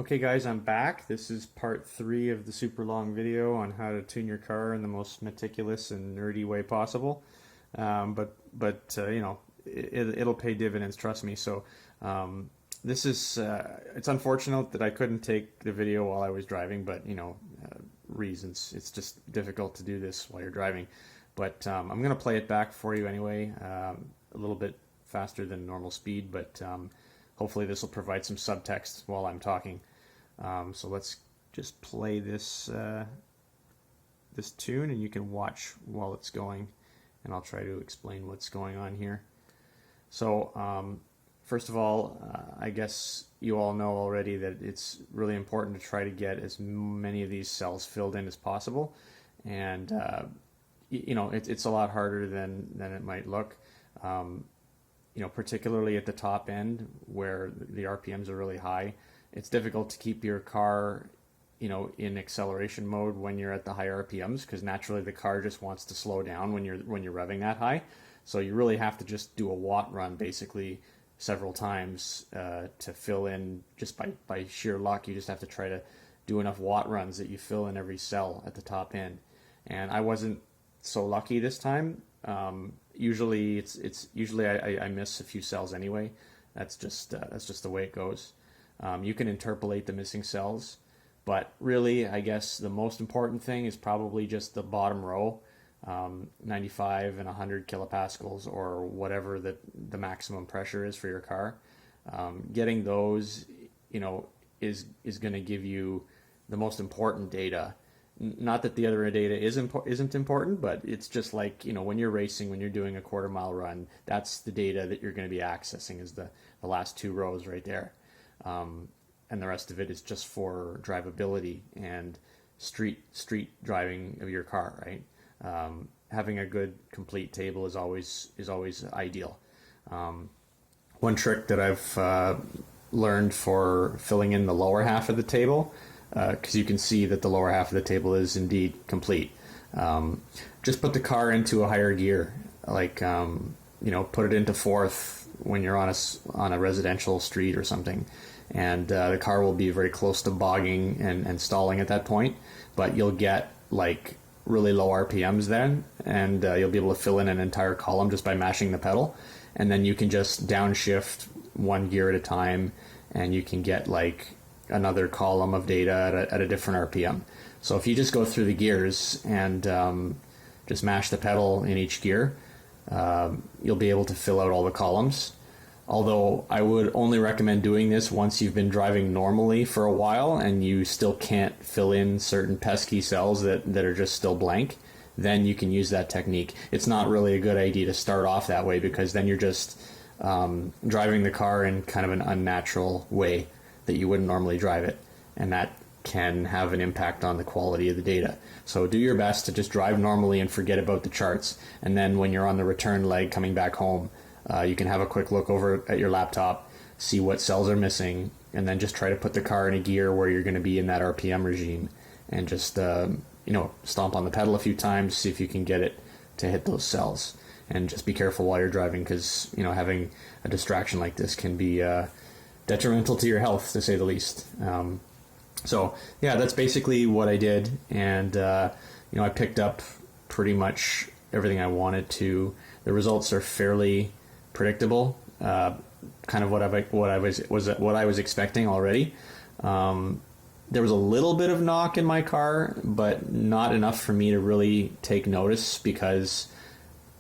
Okay guys, I'm back. This is part 3 of the super long video on how to tune your car in the most meticulous and nerdy way possible. But you know, it'll pay dividends, trust me. So this is, it's unfortunate that I couldn't take the video while I was driving, but you know, reasons. It's just difficult to do this while you're driving. But I'm going to play it back for you anyway, a little bit faster than normal speed, but hopefully this will provide some subtext while I'm talking. So let's just play this this tune, and you can watch while it's going, and I'll try to explain what's going on here. So first of all, I guess you all know already that it's really important to try to get as many of these cells filled in as possible, and you know, it's a lot harder than it might look. You know, particularly at the top end where the RPMs are really high, it's difficult to keep your car, you know, in acceleration mode when you're at the high RPMs, because naturally the car just wants to slow down when you're revving that high. So you really have to just do a watt run basically several times to fill in. Just by sheer luck, you just have to try to do enough watt runs that you fill in every cell at the top end. And I wasn't so lucky this time. Usually it's usually I miss a few cells anyway. That's just the way it goes. You can interpolate the missing cells, but really I guess the most important thing is probably just the bottom row, 95 and 100 kilopascals or whatever the maximum pressure is for your car. Getting those, you know, is going to give you the most important data. Not that the other data isn't important, but it's just like, you know, when you're racing, when you're doing a quarter-mile run, that's the data that you're going to be accessing, is the last 2 rows right there. And the rest of it is just for drivability and street driving of your car, right? Having a good complete table is always ideal. One trick that I've learned for filling in the lower half of the table, because you can see that the lower half of the table is indeed complete. Just put the car into a higher gear, like you know, put it into 4th when you're on a residential street or something, and the car will be very close to bogging and stalling at that point. But you'll get like really low RPMs then, and you'll be able to fill in an entire column just by mashing the pedal, and then you can just downshift 1 gear at a time, and you can get like another column of data at a different RPM. So if you just go through the gears and just mash the pedal in each gear, you'll be able to fill out all the columns. Although I would only recommend doing this once you've been driving normally for a while and you still can't fill in certain pesky cells that are just still blank. Then you can use that technique. It's not really a good idea to start off that way, because then you're just driving the car in kind of an unnatural way that you wouldn't normally drive it, and that can have an impact on the quality of the data. So do your best to just drive normally and forget about the charts, and then when you're on the return leg coming back home, you can have a quick look over at your laptop, see what cells are missing, and then just try to put the car in a gear where you're going to be in that RPM regime, and just you know, stomp on the pedal a few times, see if you can get it to hit those cells. And just be careful while you're driving, because you know, having a distraction like this can be detrimental to your health, to say the least. So yeah, that's basically what I did, and you know, I picked up pretty much everything I wanted to. The results are fairly predictable, kind of what I was expecting already. There was a little bit of knock in my car, but not enough for me to really take notice, because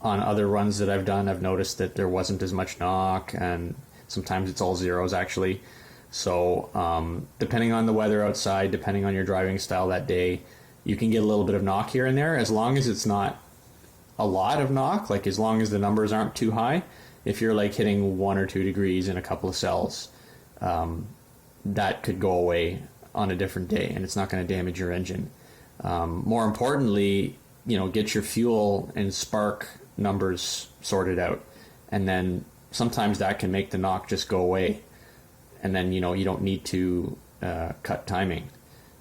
on other runs that I've done, I've noticed that there wasn't as much knock, and sometimes it's all zeros actually. So depending on the weather outside, depending on your driving style that day, you can get a little bit of knock here and there, as long as it's not a lot of knock, like as long as the numbers aren't too high. If you're like hitting 1 or 2 degrees in a couple of cells, that could go away on a different day, and it's not going to damage your engine. More importantly, you know, get your fuel and spark numbers sorted out, and then sometimes that can make the knock just go away, and then you know, you don't need to cut timing.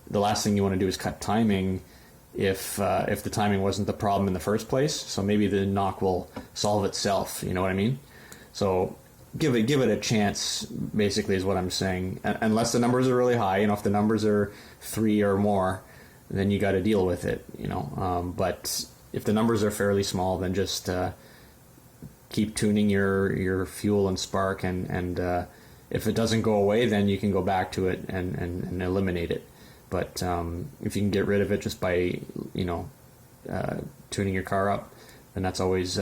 The last thing you want to do is cut timing if the timing wasn't the problem in the first place. So maybe the knock will solve itself, you know what I mean? So give it a chance, basically, is what I'm saying. Unless the numbers are really high, if the numbers are 3 or more, then you got to deal with it, but if the numbers are fairly small, then just keep tuning your fuel and spark, and if it doesn't go away, then you can go back to it and eliminate it. But if you can get rid of it just by tuning your car up, then that's always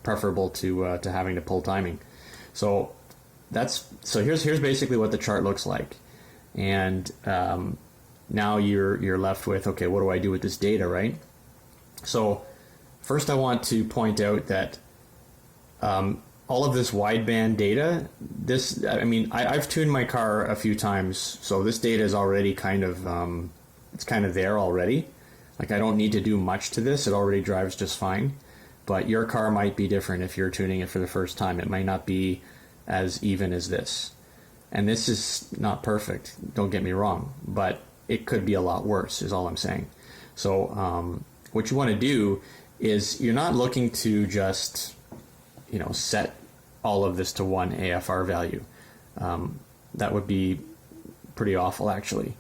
preferable to having to pull timing. So here's basically what the chart looks like, and now you're left with, okay, what do I do with this data, right? So first I want to point out that all of this wideband data, I've tuned my car a few times, so this data is already kind of there already. Like, I don't need to do much to this. It already drives just fine. But your car might be different if you're tuning it for the first time. It might not be as even as this. And this is not perfect, don't get me wrong, but it could be a lot worse, is all I'm saying. So what you want to do is, you're not looking to just set all of this to one AFR value. That would be pretty awful, actually,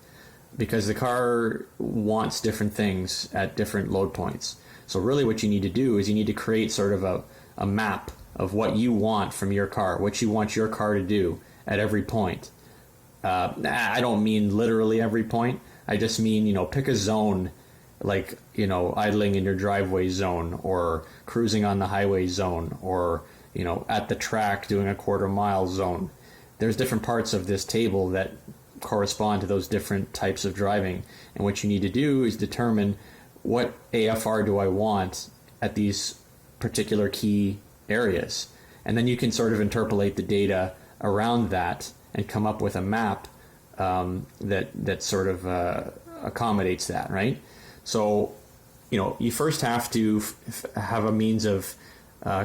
because the car wants different things at different load points. So really what you need to do is you need to create sort of a map of what you want from your car, what you want your car to do at every point. I don't mean literally every point. I just mean, pick a zone, like, idling in your driveway zone, or cruising on the highway zone, or, at the track doing a quarter-mile zone. There's different parts of this table that correspond to those different types of driving. And what you need to do is determine, what AFR do I want at these particular key areas? And then you can sort of interpolate the data around that and come up with a map that sort of accommodates that, right? So, you first have to have a means of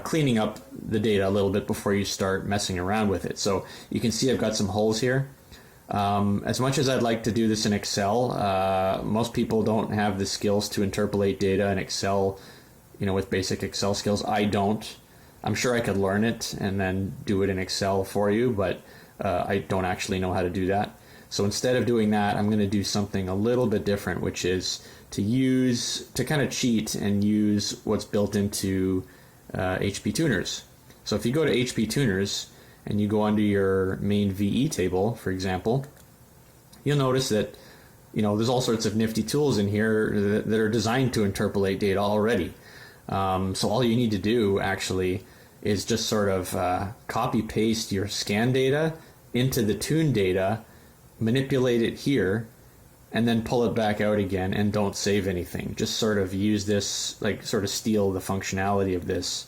cleaning up the data a little bit before you start messing around with it. So you can see I've got some holes here. As much as I'd like to do this in Excel, most people don't have the skills to interpolate data in Excel, with basic Excel skills. I don't. I'm sure I could learn it and then do it in Excel for you, but I don't actually know how to do that. So instead of doing that, I'm going to do something a little bit different, which is to kind of cheat and use what's built into HPTuners. So if you go to HPTuners and you go under your main VE table, for example, you'll notice that there's all sorts of nifty tools in here that are designed to interpolate data already. So all you need to do actually is just sort of copy paste your scan data into the tune data, manipulate it here, and then pull it back out again, and don't save anything. Just sort of use this, like, sort of steal the functionality of this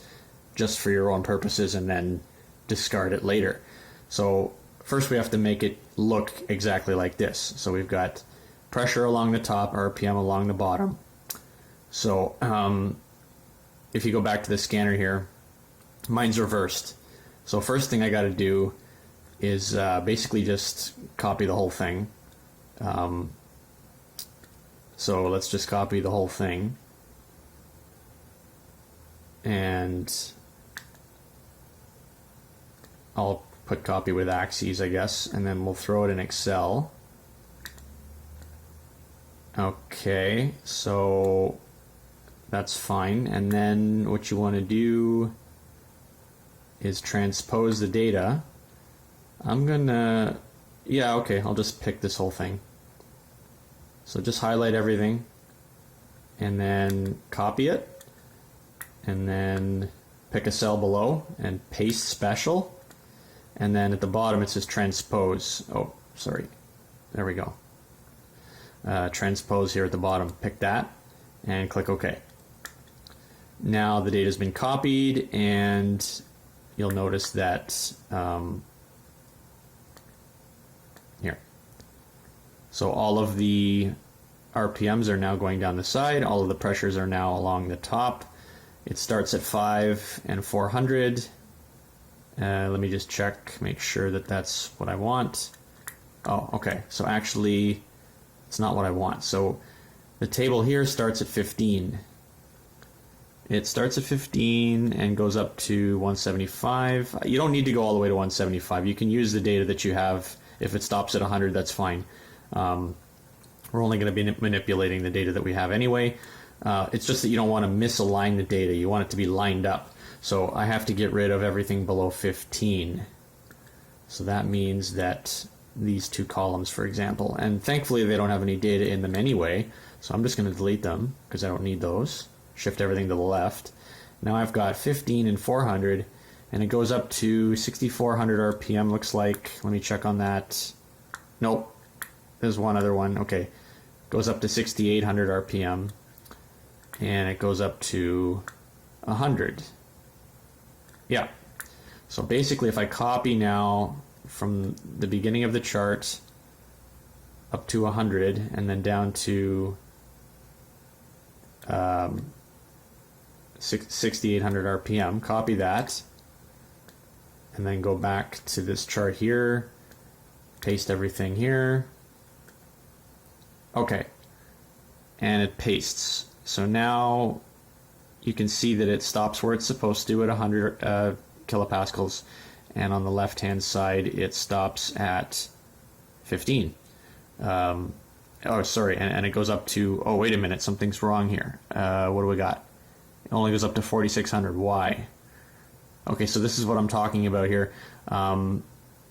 just for your own purposes, and then discard it later. So first we have to make it look exactly like this. So we've got pressure along the top, RPM along the bottom. So if you go back to the scanner here, mine's reversed. So first thing I got to do is basically just copy the whole thing. So let's just copy the whole thing, and I'll put copy with axes, I guess, and then we'll throw it in Excel. Okay, so that's fine. And then what you want to do is transpose the data. I'm gonna, yeah, okay, I'll just pick this whole thing. So just highlight everything, and then copy it, and then pick a cell below and paste special, and then at the bottom it says transpose. Oh, sorry, there we go. Transpose here at the bottom, pick that, and click OK. Now the data's been copied, and you'll notice that here. So all of the RPMs are now going down the side, all of the pressures are now along the top. It starts at 5 and 400. Let me just check, make sure that that's what I want. Oh, okay, so actually it's not what I want. So the table here starts at 15. it starts at 15 and goes up to 175. You don't need to go all the way to 175. You can use the data that you have. If it stops at 100, that's fine. We're only going to be manipulating the data that we have anyway. It's just that you don't want to misalign the data. You want it to be lined up. So I have to get rid of everything below 15. So that means that these two columns, for example, and thankfully they don't have any data in them anyway, so I'm just going to delete them because I don't need those. Shift everything to the left. Now I've got 15 and 400, and it goes up to 6,400 RPM, looks like. Let me check on that. Nope. There's one other one. Okay. Goes up to 6,800 RPM, and it goes up to 100. Yeah. So basically, if I copy now from the beginning of the chart up to 100 and then down to 6,800 RPM, copy that, and then go back to this chart here, paste everything here. Okay, and it pastes. So now you can see that it stops where it's supposed to at 100 kilopascals, and on the left hand side it stops at 15. Oh, sorry, and it goes up to, oh, wait a minute, something's wrong here. What do we got? It only goes up to 4,600. Why? Okay, so this is what I'm talking about here.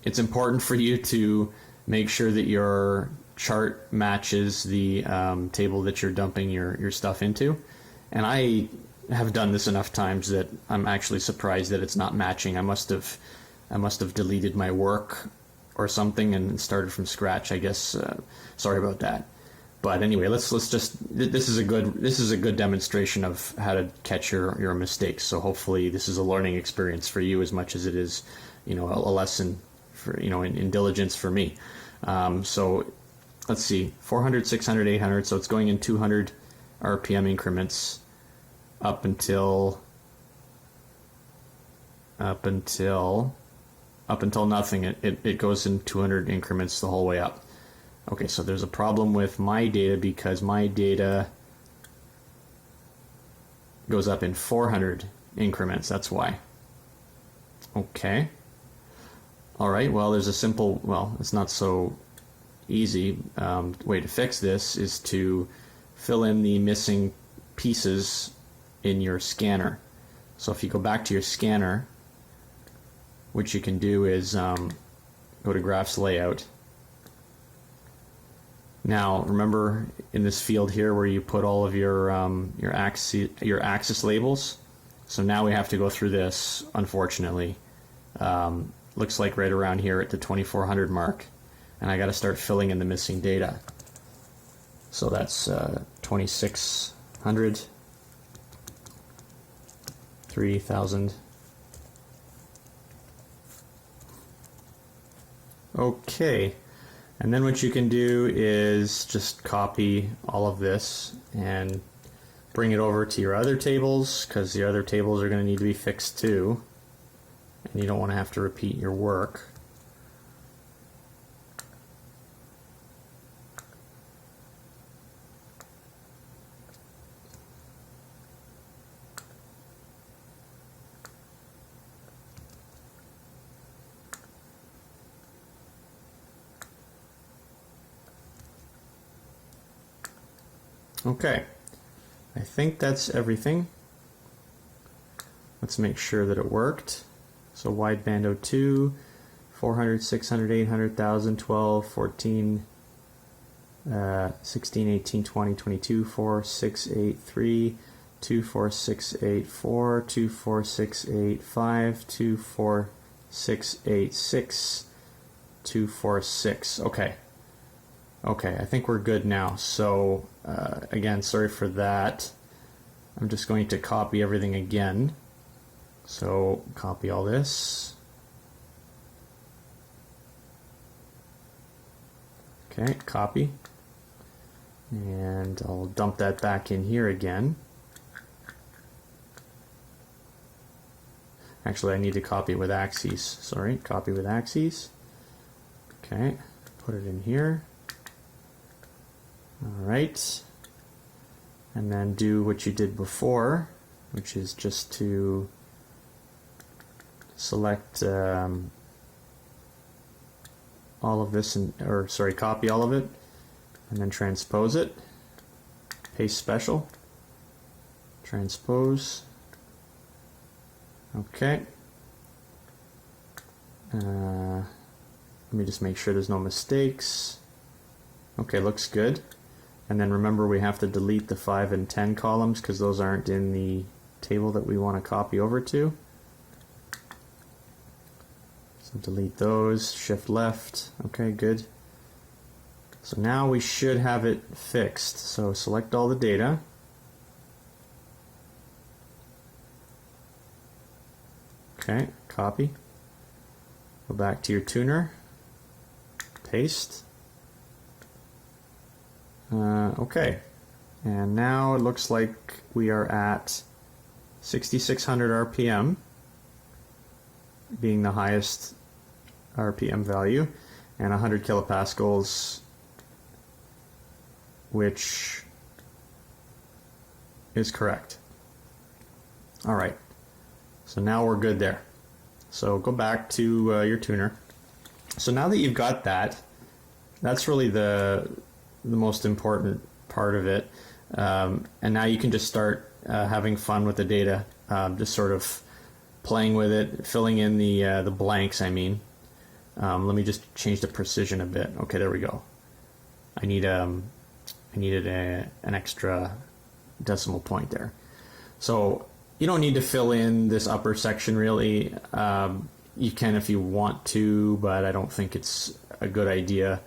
It's important for you to make sure that your chart matches the table that you're dumping your stuff into. And I have done this enough times that I'm actually surprised that it's not matching. I must have deleted my work or something and started from scratch, I guess. Sorry about that. But anyway, let's just, this is a good demonstration of how to catch your mistakes. So hopefully this is a learning experience for you as much as it is, a lesson for, in diligence for me. So let's see, 400, 600, 800. So it's going in 200 RPM increments up until nothing. It goes in 200 increments the whole way up. Okay, so there's a problem with my data because my data goes up in 400 increments. That's why. Okay. All right, well, there's a simple, it's not so easy way to fix this is to fill in the missing pieces in your scanner. So if you go back to your scanner, what you can do is go to Graphs Layout. Now, remember in this field here where you put all of your axis labels? So now we have to go through this, unfortunately. Looks like right around here at the 2400 mark. And I got to start filling in the missing data. So that's 2600, 3000. Okay. And then what you can do is just copy all of this and bring it over to your other tables, because the other tables are going to need to be fixed too. And you don't want to have to repeat your work. Okay, I think that's everything. Let's make sure that it worked. So wideband 02, 400, 600, 800, 1000, 12, 14, 16, 18, 20, 22, 4, 6, 8, 3, 2, 4, 6, 8, 4, 2, 4, 6, 8, 5, 2, 4, 6, 8, 6, 2, 4, 6. Okay. Okay, I think we're good now. So again, sorry for that. I'm just going to copy everything again. So copy all this. Okay, copy. And I'll dump that back in here again. Actually, I need to copy it with axes. Sorry, copy with axes. Okay, put it in here. All right, and then do what you did before. which is just to select all of this, copy all of it, and then transpose it. Paste special, transpose. Okay. Let me just make sure there's no mistakes. Okay, looks good. And then remember, we have to delete the 5 and 10 columns because those aren't in the table that we want to copy over to. So delete those, shift left. Okay, good. So now we should have it fixed. So select all the data. Okay, copy. Go back to your tuner. Paste. Okay, and now it looks like we are at 6,600 RPM, being the highest RPM value, and 100 kilopascals, which is correct. All right, so now we're good there. So go back to your tuner. So now that you've got that, that's really the most important part of it, and now you can just start having fun with the data, just sort of playing with it, filling in the blanks. I mean, let me just change the precision a bit. Okay, there we go. I needed an extra decimal point there. So you don't need to fill in this upper section really. You can if you want to, but I don't think it's a good idea.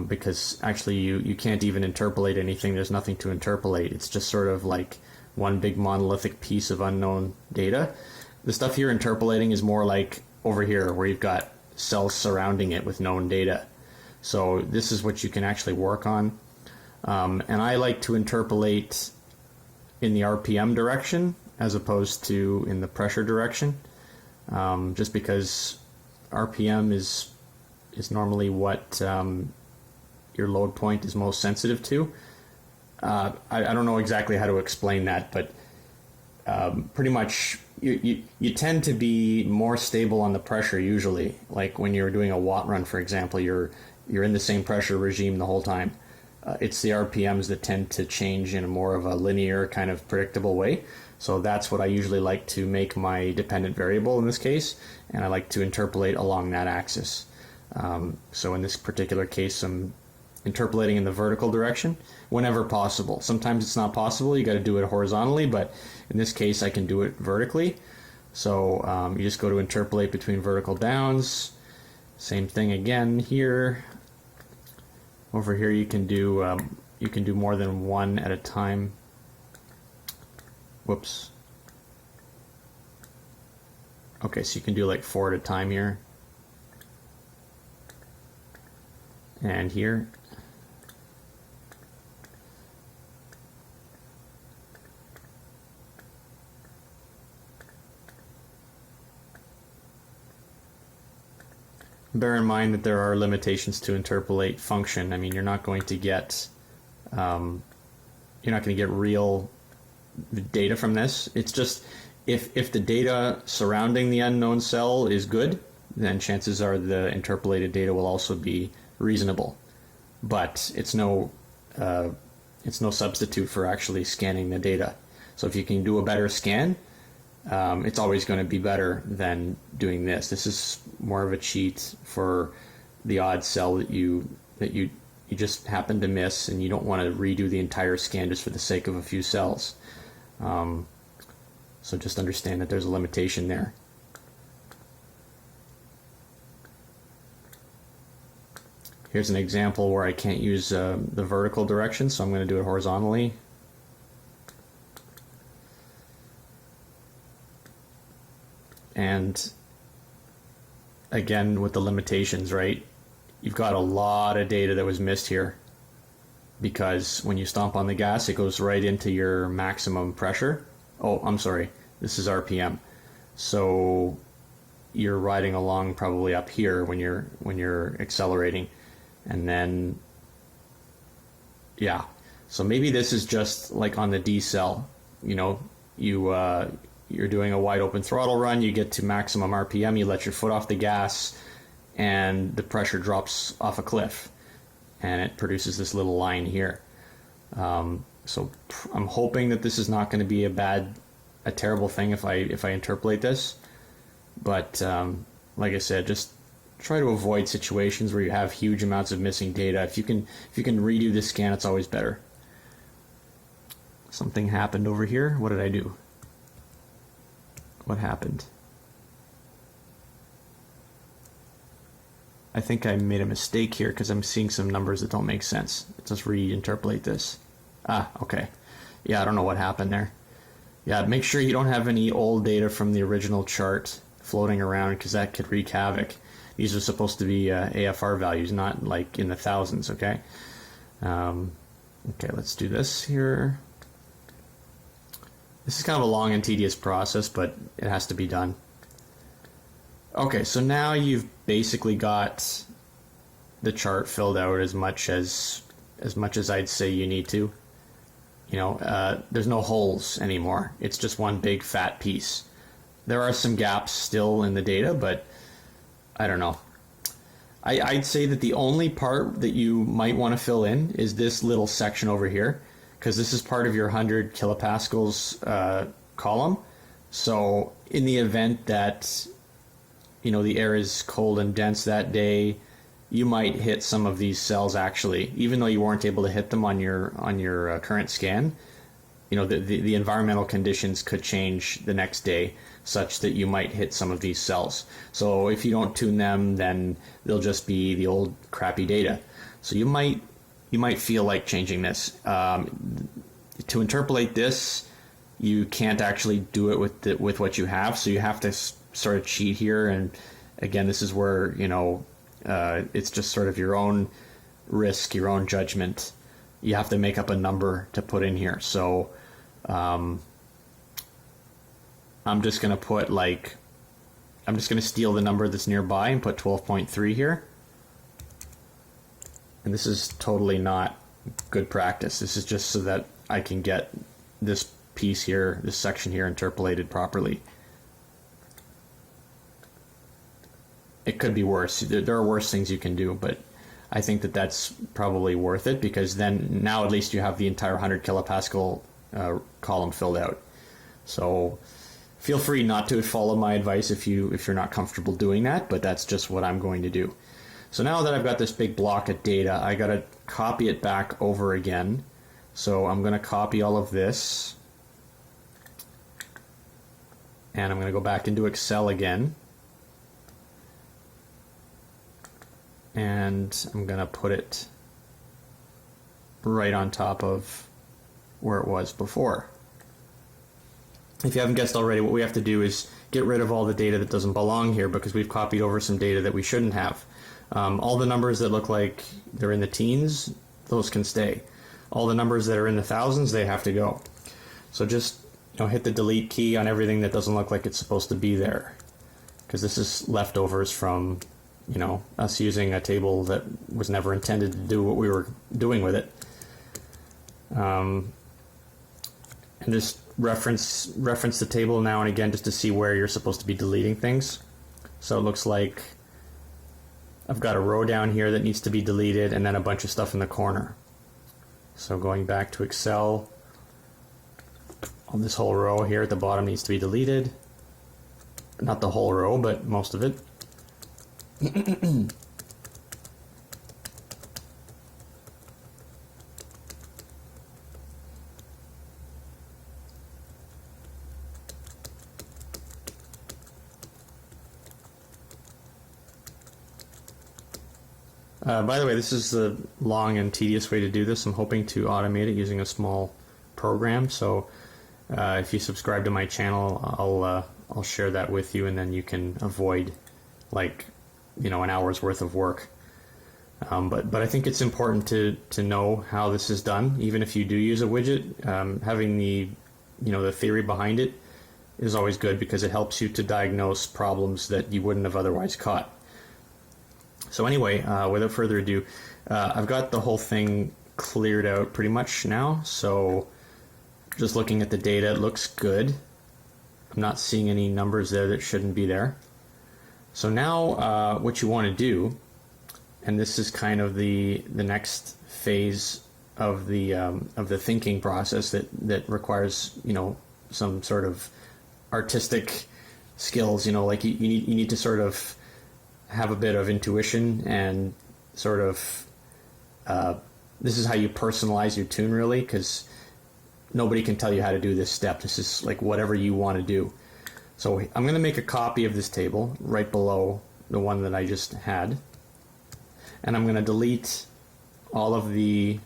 Because actually you can't even interpolate anything. There's nothing to interpolate. It's just sort of like one big monolithic piece of unknown data. The stuff you're interpolating is more like over here where you've got cells surrounding it with known data. So this is what you can actually work on. And I like to interpolate in the RPM direction as opposed to in the pressure direction, just because RPM is normally what your load point is most sensitive to. I don't know exactly how to explain that, but pretty much you tend to be more stable on the pressure usually. Like when you're doing a watt run, for example, you're in the same pressure regime the whole time. It's the RPMs that tend to change in a more of a linear kind of predictable way. So that's what I usually like to make my dependent variable in this case, and I like to interpolate along that axis. So in this particular case, I'm interpolating in the vertical direction whenever possible. Sometimes it's not possible, you got to do it horizontally, but in this case I can do it vertically. So you just go to interpolate between vertical bounds. Same thing again here. Over here you can do more than one at a time. Whoops. Okay, so you can do like 4 at a time here. And here. Bear in mind that there are limitations to interpolate function. I mean, you're not going to get real data from this. It's just if the data surrounding the unknown cell is good, then chances are the interpolated data will also be reasonable. But it's no substitute for actually scanning the data. So if you can do a better scan, it's always going to be better than doing this. This is more of a cheat for the odd cell that you just happen to miss, and you don't want to redo the entire scan just for the sake of a few cells. So just understand that there's a limitation there. Here's an example where I can't use the vertical direction, so I'm going to do it horizontally. And again, with the limitations, right? You've got a lot of data that was missed here, because when you stomp on the gas, it goes right into your maximum pressure. Oh, I'm sorry, this is RPM. So you're riding along probably up here when you're accelerating, and then yeah. So maybe this is just like on the D cell, you know, you're doing a wide open throttle run, you get to maximum RPM, you let your foot off the gas, and the pressure drops off a cliff, and it produces this little line here. So I'm hoping that this is not going to be a terrible thing if I interpolate this, but like I said, just try to avoid situations where you have huge amounts of missing data. If you can redo this scan, it's always better. Something happened over here. What did I do? What happened? I think I made a mistake here because I'm seeing some numbers that don't make sense. Let's just reinterpolate this. Ah, okay. Yeah, I don't know what happened there. Yeah, make sure you don't have any old data from the original chart floating around, because that could wreak havoc. These are supposed to be AFR values, not like in the thousands, okay? Okay, let's do this here. This is kind of a long and tedious process, but it has to be done. Okay, so now you've basically got the chart filled out as much as I'd say you need to. You know, there's no holes anymore. It's just one big fat piece. There are some gaps still in the data, but I don't know. I'd say that the only part that you might want to fill in is this little section over here, because this is part of your 100 kilopascals column. So in the event that, you know, the air is cold and dense that day, you might hit some of these cells actually, even though you weren't able to hit them on your current scan. You know, the environmental conditions could change the next day such that you might hit some of these cells. So if you don't tune them, then they'll just be the old crappy data. So you might feel like changing this. To interpolate this, you can't actually do it with what you have, so you have to sort of cheat here. And again, this is where, you know, it's just sort of your own risk, your own judgment. You have to make up a number to put in here. So I'm just going to put I'm just going to steal the number that's nearby and put 12.3 here. And this is totally not good practice. This is just so that I can get this piece here, this section here, interpolated properly. It could be worse. There are worse things you can do, but I think that that's probably worth it, because then now at least you have the entire 100 kilopascal column filled out. So feel free not to follow my advice if you're not comfortable doing that, but that's just what I'm going to do. So now that I've got this big block of data, I got to copy it back over again. So I'm going to copy all of this, and I'm going to go back into Excel again. And I'm going to put it right on top of where it was before. If you haven't guessed already, what we have to do is get rid of all the data that doesn't belong here, because we've copied over some data that we shouldn't have. All the numbers that look like they're in the teens, those can stay. All the numbers that are in the thousands, they have to go. So just, you know, hit the delete key on everything that doesn't look like it's supposed to be there, because this is leftovers from, you know, us using a table that was never intended to do what we were doing with it. And just reference the table now and again just to see where you're supposed to be deleting things. So it looks like I've got a row down here that needs to be deleted, and then a bunch of stuff in the corner. So going back to Excel, on this whole row here at the bottom needs to be deleted. Not the whole row, but most of it. By the way, this is the long and tedious way to do this. I'm hoping to automate it using a small program. So if you subscribe to my channel, I'll share that with you, and then you can avoid, like, you know, an hour's worth of work. But I think it's important to know how this is done. Even if you do use a widget, having the theory behind it is always good, because it helps you to diagnose problems that you wouldn't have otherwise caught. So anyway, without further ado, I've got the whole thing cleared out pretty much now. So just looking at the data, it looks good. I'm not seeing any numbers there that shouldn't be there. So now what you want to do, and this is kind of the next phase of the thinking process that requires, you know, some sort of artistic skills. You know, like you need to sort of have a bit of intuition and sort of this is how you personalize your tune, really, because nobody can tell you how to do this step. This is like whatever you want to do. So I'm going to make a copy of this table right below the one that I just had, and I'm going to delete all of the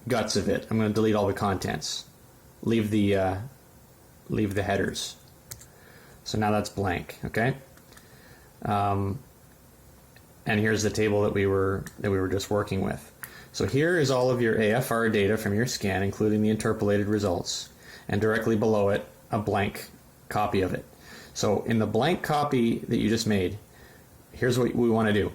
guts of it. I'm going to delete all the contents, leave the headers. So now that's blank. Okay, and here's the table that we were just working with. So here is all of your AFR data from your scan, including the interpolated results, and directly below it a blank copy of it. So in the blank copy that you just made, here's what we want to do.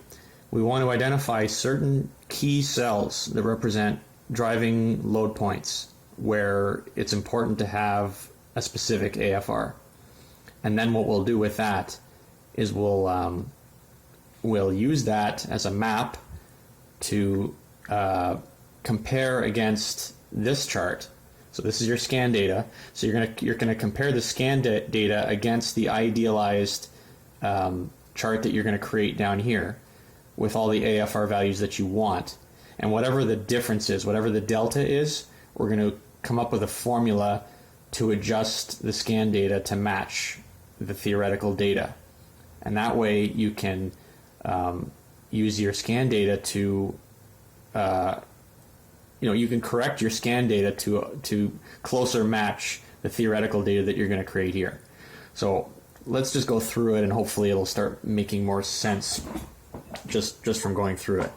We want to identify certain key cells that represent driving load points where it's important to have a specific AFR. And then what we'll do with that is we'll use that as a map to compare against this chart. So this is your scan data. So you're gonna compare the scan data against the idealized chart that you're going to create down here with all the AFR values that you want. And whatever the difference is, whatever the delta is, we're going to come up with a formula to adjust the scan data to match the theoretical data. And that way you can use your scan data to you can correct your scan data to closer match the theoretical data that you're going to create here. So let's just go through it, and hopefully it'll start making more sense just from going through it.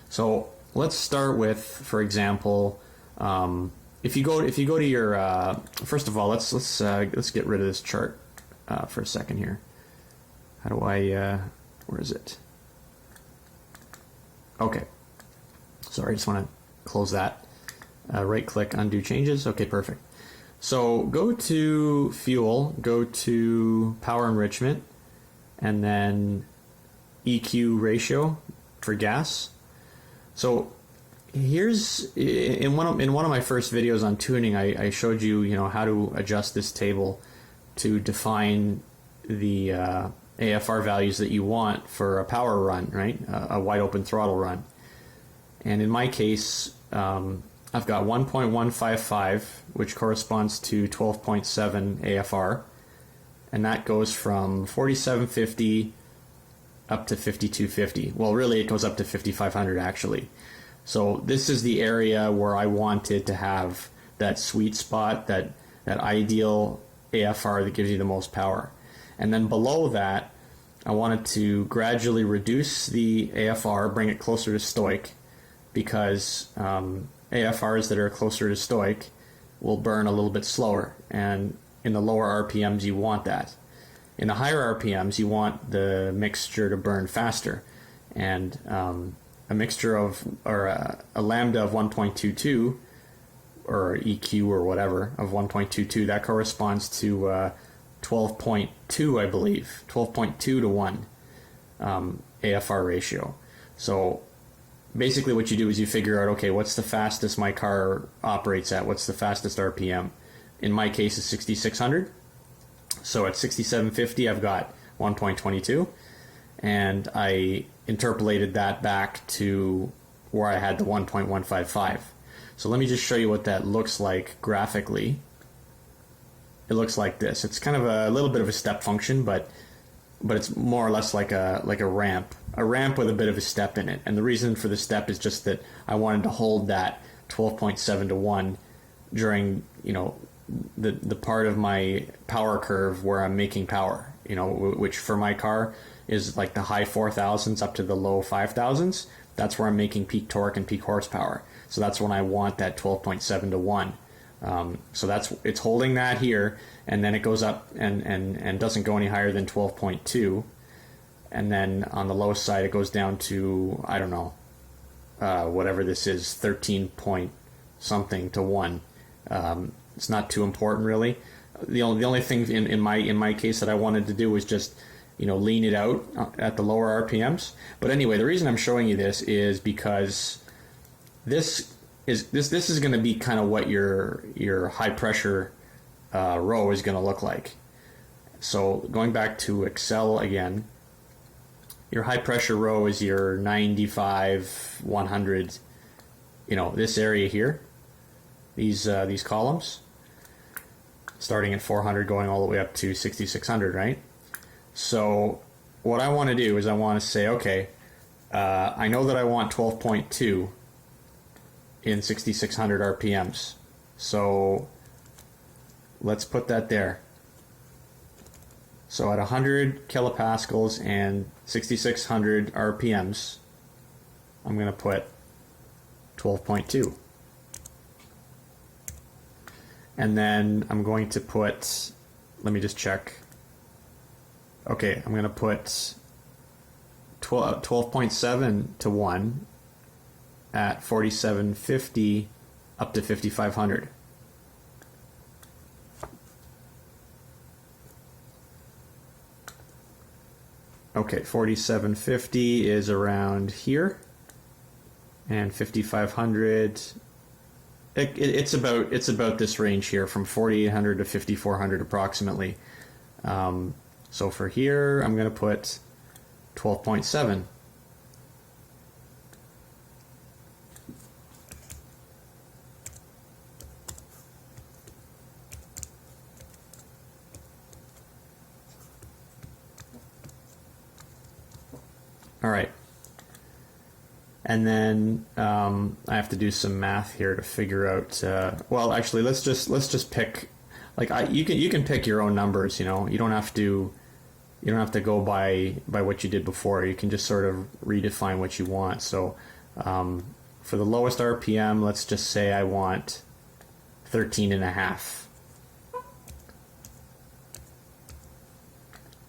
So let's start with, for example, if you go to your first of all, let's get rid of this chart for a second here. How do I where is it? Okay. Sorry, I just want to close that. Right click, undo changes. Okay, perfect. So go to fuel, go to power enrichment, and then EQ ratio for gas. So here's in one of my first videos on tuning, I showed you how to adjust this table to define the AFR values that you want for a power run, right? A wide open throttle run. And in my case, I've got 1.155, which corresponds to 12.7 AFR, and that goes from 4750 up to 5250. Well, really, it goes up to 5500 actually. So this is the area where I wanted to have that sweet spot, that ideal AFR that gives you the most power. And then below that, I wanted to gradually reduce the AFR, bring it closer to stoic, because AFRs that are closer to stoic will burn a little bit slower, and in the lower RPMs you want that. In the higher RPMs you want the mixture to burn faster, and a mixture of, or a lambda of 1.22 or EQ or whatever of 1.22, that corresponds to 12.2, I believe, 12.2 to 1 AFR ratio. So basically what you do is you figure out, okay, what's the fastest my car operates at? What's the fastest RPM? In my case, it's 6,600. So at 6,750, I've got 1.22. And I interpolated that back to where I had the 1.155. So let me just show you what that looks like graphically. It looks like this. It's kind of a little bit of a step function, but it's more or less like a ramp with a bit of a step in it. And the reason for the step is just that I wanted to hold that 12.7 to 1 during the part of my power curve where I'm making power, which for my car is like the high 4,000s up to the low 5,000s. That's where I'm making peak torque and peak horsepower. So that's when I want that 12.7 to 1. So it's holding that here, and then it goes up and doesn't go any higher than 12.2, and then on the low side it goes down to, I don't know, whatever this is, 13 point something to 1, It's not too important really. The only thing in my case that I wanted to do was just, lean it out at the lower RPMs. But anyway, the reason I'm showing you this is because this is going to be kind of what your high pressure row is going to look like. So going back to Excel again, your high pressure row is your 95, 100, this area here, these columns, starting at 400 going all the way up to 6600, right? So what I want to do is I want to say, okay, I know that I want 12.2 in 6600 RPMs. So let's put that there. So at 100 kilopascals and 6600 RPMs, I'm going to put 12.2. And then I'm going to put, let me just check. Okay, I'm going to put 12.7 to 1 at 4750 up to 5500. Okay, 4750 is around here, and 5500. It's about this range here, from 4800 to 5400 approximately. So for here, I'm going to put 12.7. All right. And then I have to do some math here to figure out. Well, actually, let's just pick. Like you can pick your own numbers. You don't have to go by what you did before. You can just sort of redefine what you want. So for the lowest RPM, let's just say I want 13.5.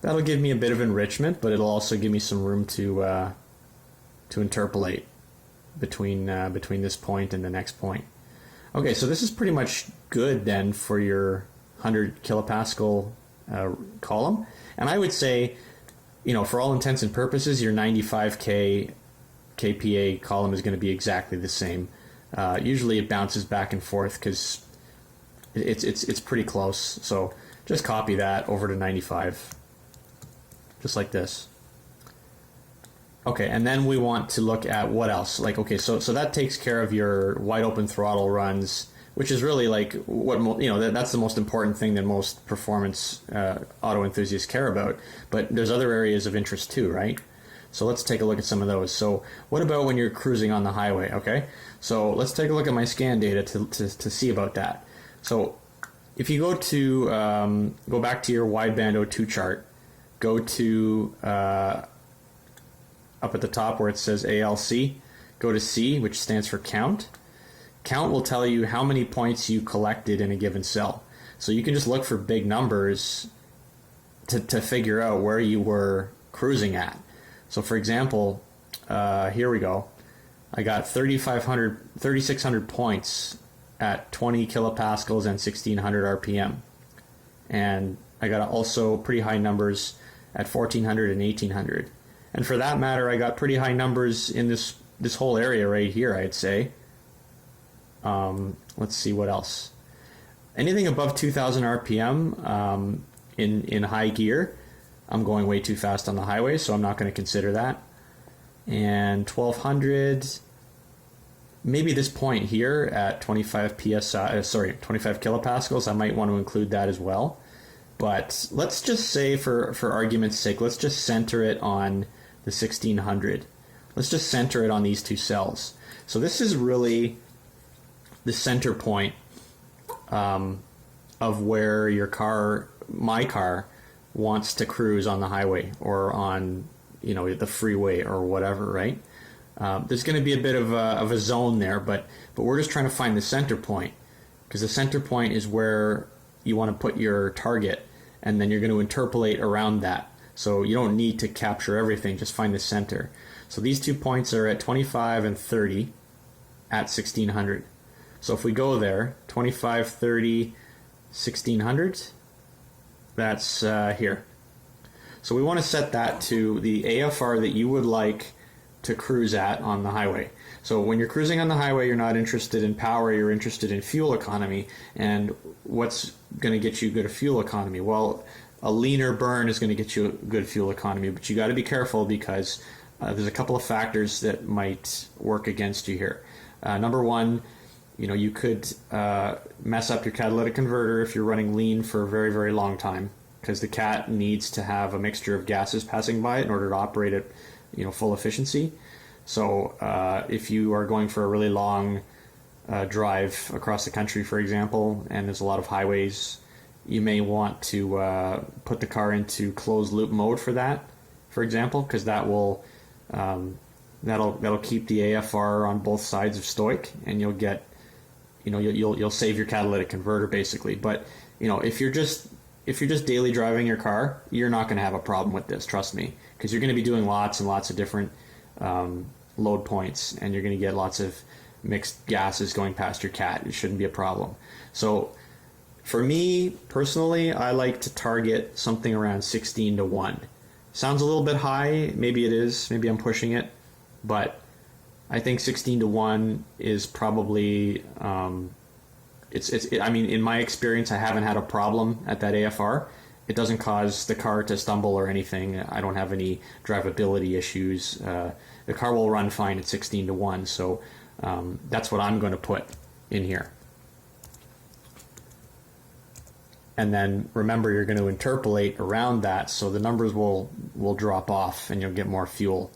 That'll give me a bit of enrichment, but it'll also give me some room to interpolate between this point and the next point. Okay, so this is pretty much good then for your 100 kilopascal column. And I would say, for all intents and purposes, your 95K kPa column is going to be exactly the same. Usually it bounces back and forth because it's pretty close. So just copy that over to 95, just like this. Okay, and then we want to look at what else. Like, okay, so that takes care of your wide open throttle runs, which is really like what that's the most important thing that most performance auto enthusiasts care about. But there's other areas of interest too, right? So let's take a look at some of those. So what about when you're cruising on the highway? Okay, so let's take a look at my scan data to see about that. So if you go back to your wideband O2 chart, go to up at the top where it says ALC, go to C, which stands for count. Count will tell you how many points you collected in a given cell. So you can just look for big numbers to figure out where you were cruising at. So for example, here we go. I got 3,600 points at 20 kilopascals and 1600 RPM. And I got also pretty high numbers at 1400 and 1800. And for that matter, I got pretty high numbers in this whole area right here, I'd say. Let's see what else. Anything above 2000 RPM in high gear, I'm going way too fast on the highway, so I'm not going to consider that. And 1200, maybe this point here at 25 psi, 25 kilopascals, I might want to include that as well. But let's just say, for argument's sake, let's just center it on the 1600. Let's just center it on these two cells. So this is really the center point of where my car, wants to cruise on the highway or on the freeway or whatever, right? There's going to be a bit of a zone there, but we're just trying to find the center point, because the center point is where you want to put your target, and then you're going to interpolate around that. So you don't need to capture everything, just find the center. So these 2 points are at 25 and 30 at 1600. So if we go there, 25, 30, 1600, that's here. So we want to set that to the AFR that you would like to cruise at on the highway. So when you're cruising on the highway, you're not interested in power, you're interested in fuel economy. And what's going to get you good fuel economy? Well, a leaner burn is going to get you a good fuel economy, but you got to be careful because there's a couple of factors that might work against you here. Number one, you could mess up your catalytic converter if you're running lean for a very, very long time, because the cat needs to have a mixture of gases passing by it in order to operate at full efficiency. So if you are going for a really long drive across the country, for example, and there's a lot of highways, you may want to put the car into closed loop mode for that, for example, because that will that'll keep the AFR on both sides of stoic, and you'll get you'll save your catalytic converter basically. But if you're just daily driving your car, you're not going to have a problem with this, trust me, because you're going to be doing lots and lots of different load points, and you're going to get lots of mixed gases going past your cat. It shouldn't be a problem. So for me personally, I like to target something around 16 to 1. Sounds a little bit high, maybe it is, maybe I'm pushing it, but I think 16 to 1 is probably I mean, in my experience, I haven't had a problem at that AFR. It doesn't cause the car to stumble or anything. I don't have any drivability issues. The car will run fine at 16 to 1, so that's what I'm going to put in here. And then remember, you're going to interpolate around that, so the numbers will drop off and you'll get more fuel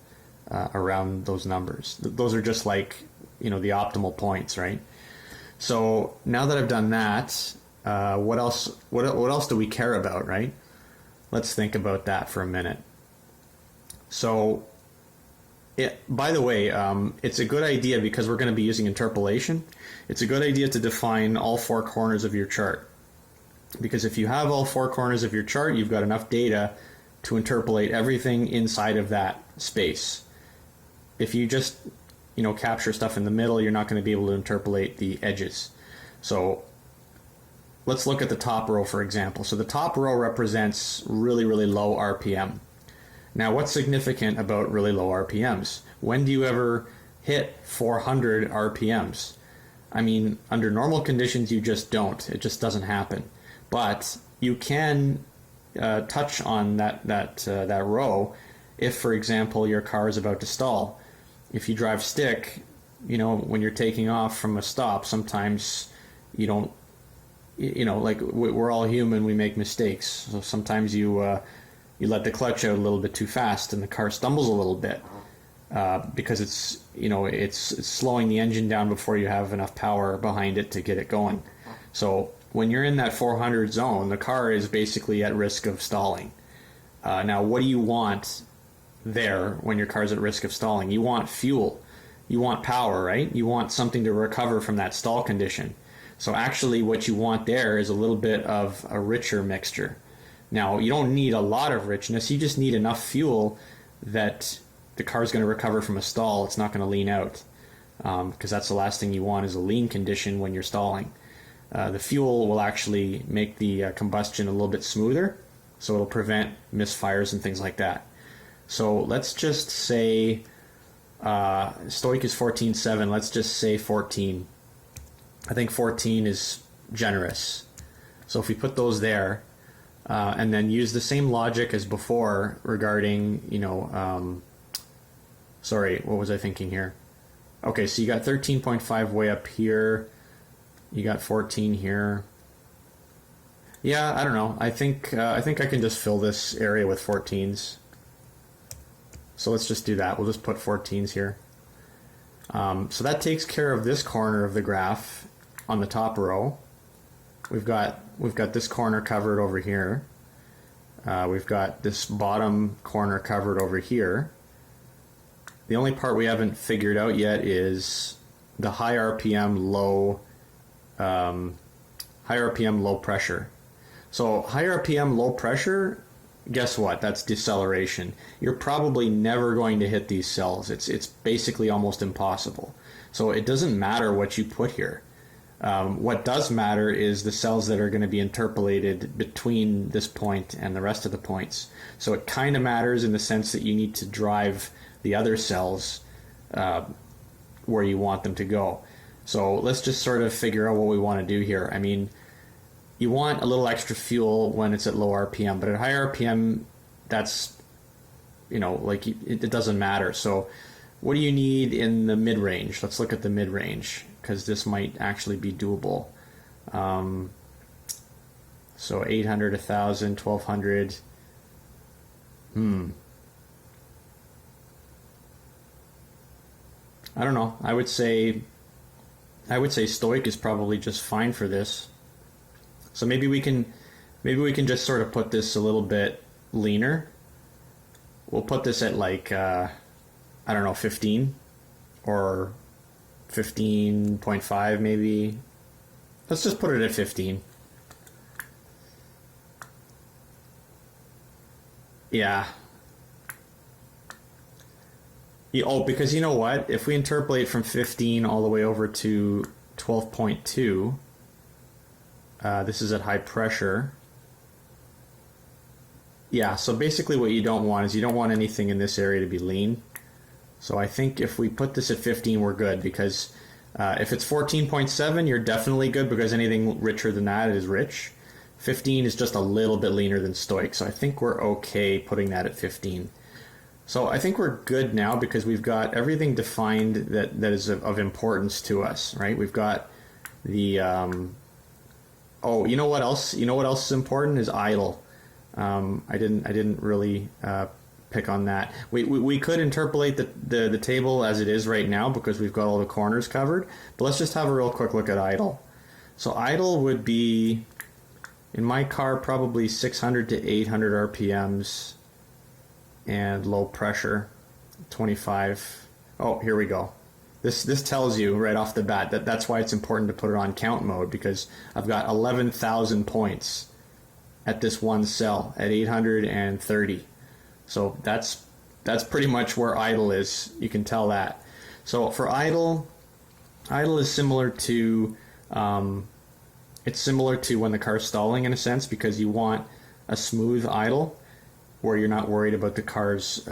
around those numbers. Those are just like, the optimal points, right? So now that I've done that, what else do we care about, right? Let's think about that for a minute. So, by the way, it's a good idea, because we're going to be using interpolation. It's a good idea to define all four corners of your chart, because if you have all four corners of your chart, you've got enough data to interpolate everything inside of that space. If you just capture stuff in the middle, you're not going to be able to interpolate the edges. So let's look at the top row, for example. So the top row represents really, really low RPM. Now, what's significant about really low RPMs? When do you ever hit 400 RPMs? I mean, under normal conditions, you just don't. It just doesn't happen. But you can touch on that row if, for example, your car is about to stall. If you drive stick, when you're taking off from a stop, sometimes you don't, like we're all human, we make mistakes. So sometimes you let the clutch out a little bit too fast and the car stumbles a little bit because it's slowing the engine down before you have enough power behind it to get it going. So when you're in that 400 zone, the car is basically at risk of stalling. Now, what do you want there when your car's at risk of stalling? You want fuel. You want power, right? You want something to recover from that stall condition. So actually what you want there is a little bit of a richer mixture. Now, you don't need a lot of richness. You just need enough fuel that the car's going to recover from a stall. It's not going to lean out, because that's the last thing you want, is a lean condition when you're stalling. The fuel will actually make the combustion a little bit smoother, so it'll prevent misfires and things like that. So let's just say stoic is 14.7. Let's just say 14. I think 14 is generous. So if we put those there, and then use the same logic as before regarding, sorry, what was I thinking here? Okay, so you got 13.5 way up here. You got 14 here. Yeah, I don't know. I think I can just fill this area with 14s. So let's just do that. We'll just put 14s here. So that takes care of this corner of the graph on the top row. We've got this corner covered over here. We've got this bottom corner covered over here. The only part we haven't figured out yet is the high RPM low pressure. So high RPM low pressure, guess what? That's deceleration. You're probably never going to hit these cells. It's basically almost impossible. So it doesn't matter what you put here. What does matter is the cells that are going to be interpolated between this point and the rest of the points. So it kind of matters in the sense that you need to drive the other cells where you want them to go. So let's just sort of figure out what we want to do here. I mean, you want a little extra fuel when it's at low RPM, but at high RPM, that's, you know, like it doesn't matter. So what do you need in the mid-range? Let's look at the mid-range, because this might actually be doable. So 800, 1,000, 1,200. I don't know. I would say stoic is probably just fine for this. So maybe we can just sort of put this a little bit leaner. We'll put this at like I don't know, 15 or 15.5 maybe. Let's just put it at 15. Yeah. Oh, because you know what? If we interpolate from 15 all the way over to 12.2, this is at high pressure. Yeah, so basically what you don't want is you don't want anything in this area to be lean. So I think if we put this at 15, we're good, because if it's 14.7, you're definitely good, because anything richer than that is rich. 15 is just a little bit leaner than stoic, so I think we're okay putting that at 15. So I think we're good now, because we've got everything defined that is of importance to us, right? We've got the oh, you know what else? You know what else is important is idle. I didn't really pick on that. We could interpolate the table as it is right now, because we've got all the corners covered. But let's just have a real quick look at idle. So idle would be, in my car, probably 600 to 800 RPMs and low pressure, 25. Oh, here we go. This tells you right off the bat that's why it's important to put it on count mode, because I've got 11,000 points at this one cell at 830. So that's pretty much where idle is. You can tell that. So for idle is similar to it's similar to when the car's stalling, in a sense, because you want a smooth idle where you're not worried about the car's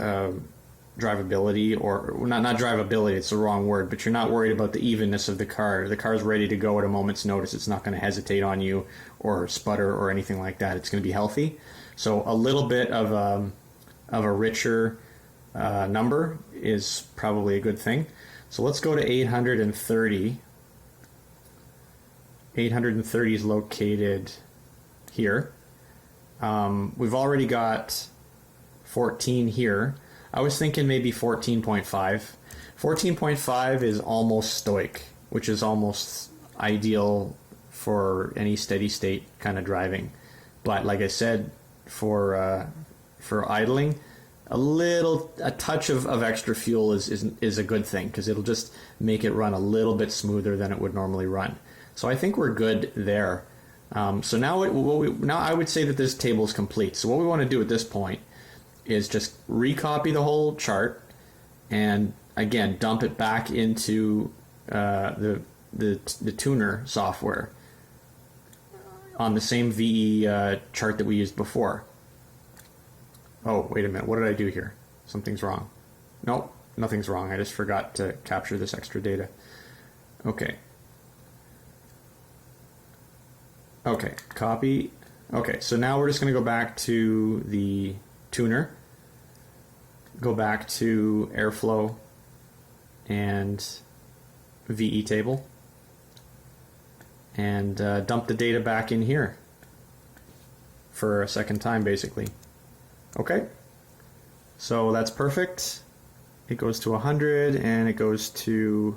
drivability, or not drivability, it's the wrong word, but you're not worried about the evenness of the car. The car's ready to go at a moment's notice. It's not going to hesitate on you or sputter or anything like that. It's going to be healthy. So a little bit of a richer number is probably a good thing. So let's go to 830. 830 is located here. We've already got 14 here. I was thinking maybe 14.5. 14.5 is almost stoic, which is almost ideal for any steady state kind of driving. But like I said, for idling, a touch of extra fuel is a good thing, because it'll just make it run a little bit smoother than it would normally run. So I think we're good there. So now I would say that this table is complete. So what we want to do at this point is just recopy the whole chart and again dump it back into the tuner software on the same VE chart that we used before. Oh, wait a minute, what did I do here? Something's wrong. Nope, nothing's wrong. I just forgot to capture this extra data. Okay, copy. Okay, so now we're just going to go back to the tuner, go back to airflow and VE table, and dump the data back in here for a second time, basically. Okay, so that's perfect. It goes to 100, and it goes to,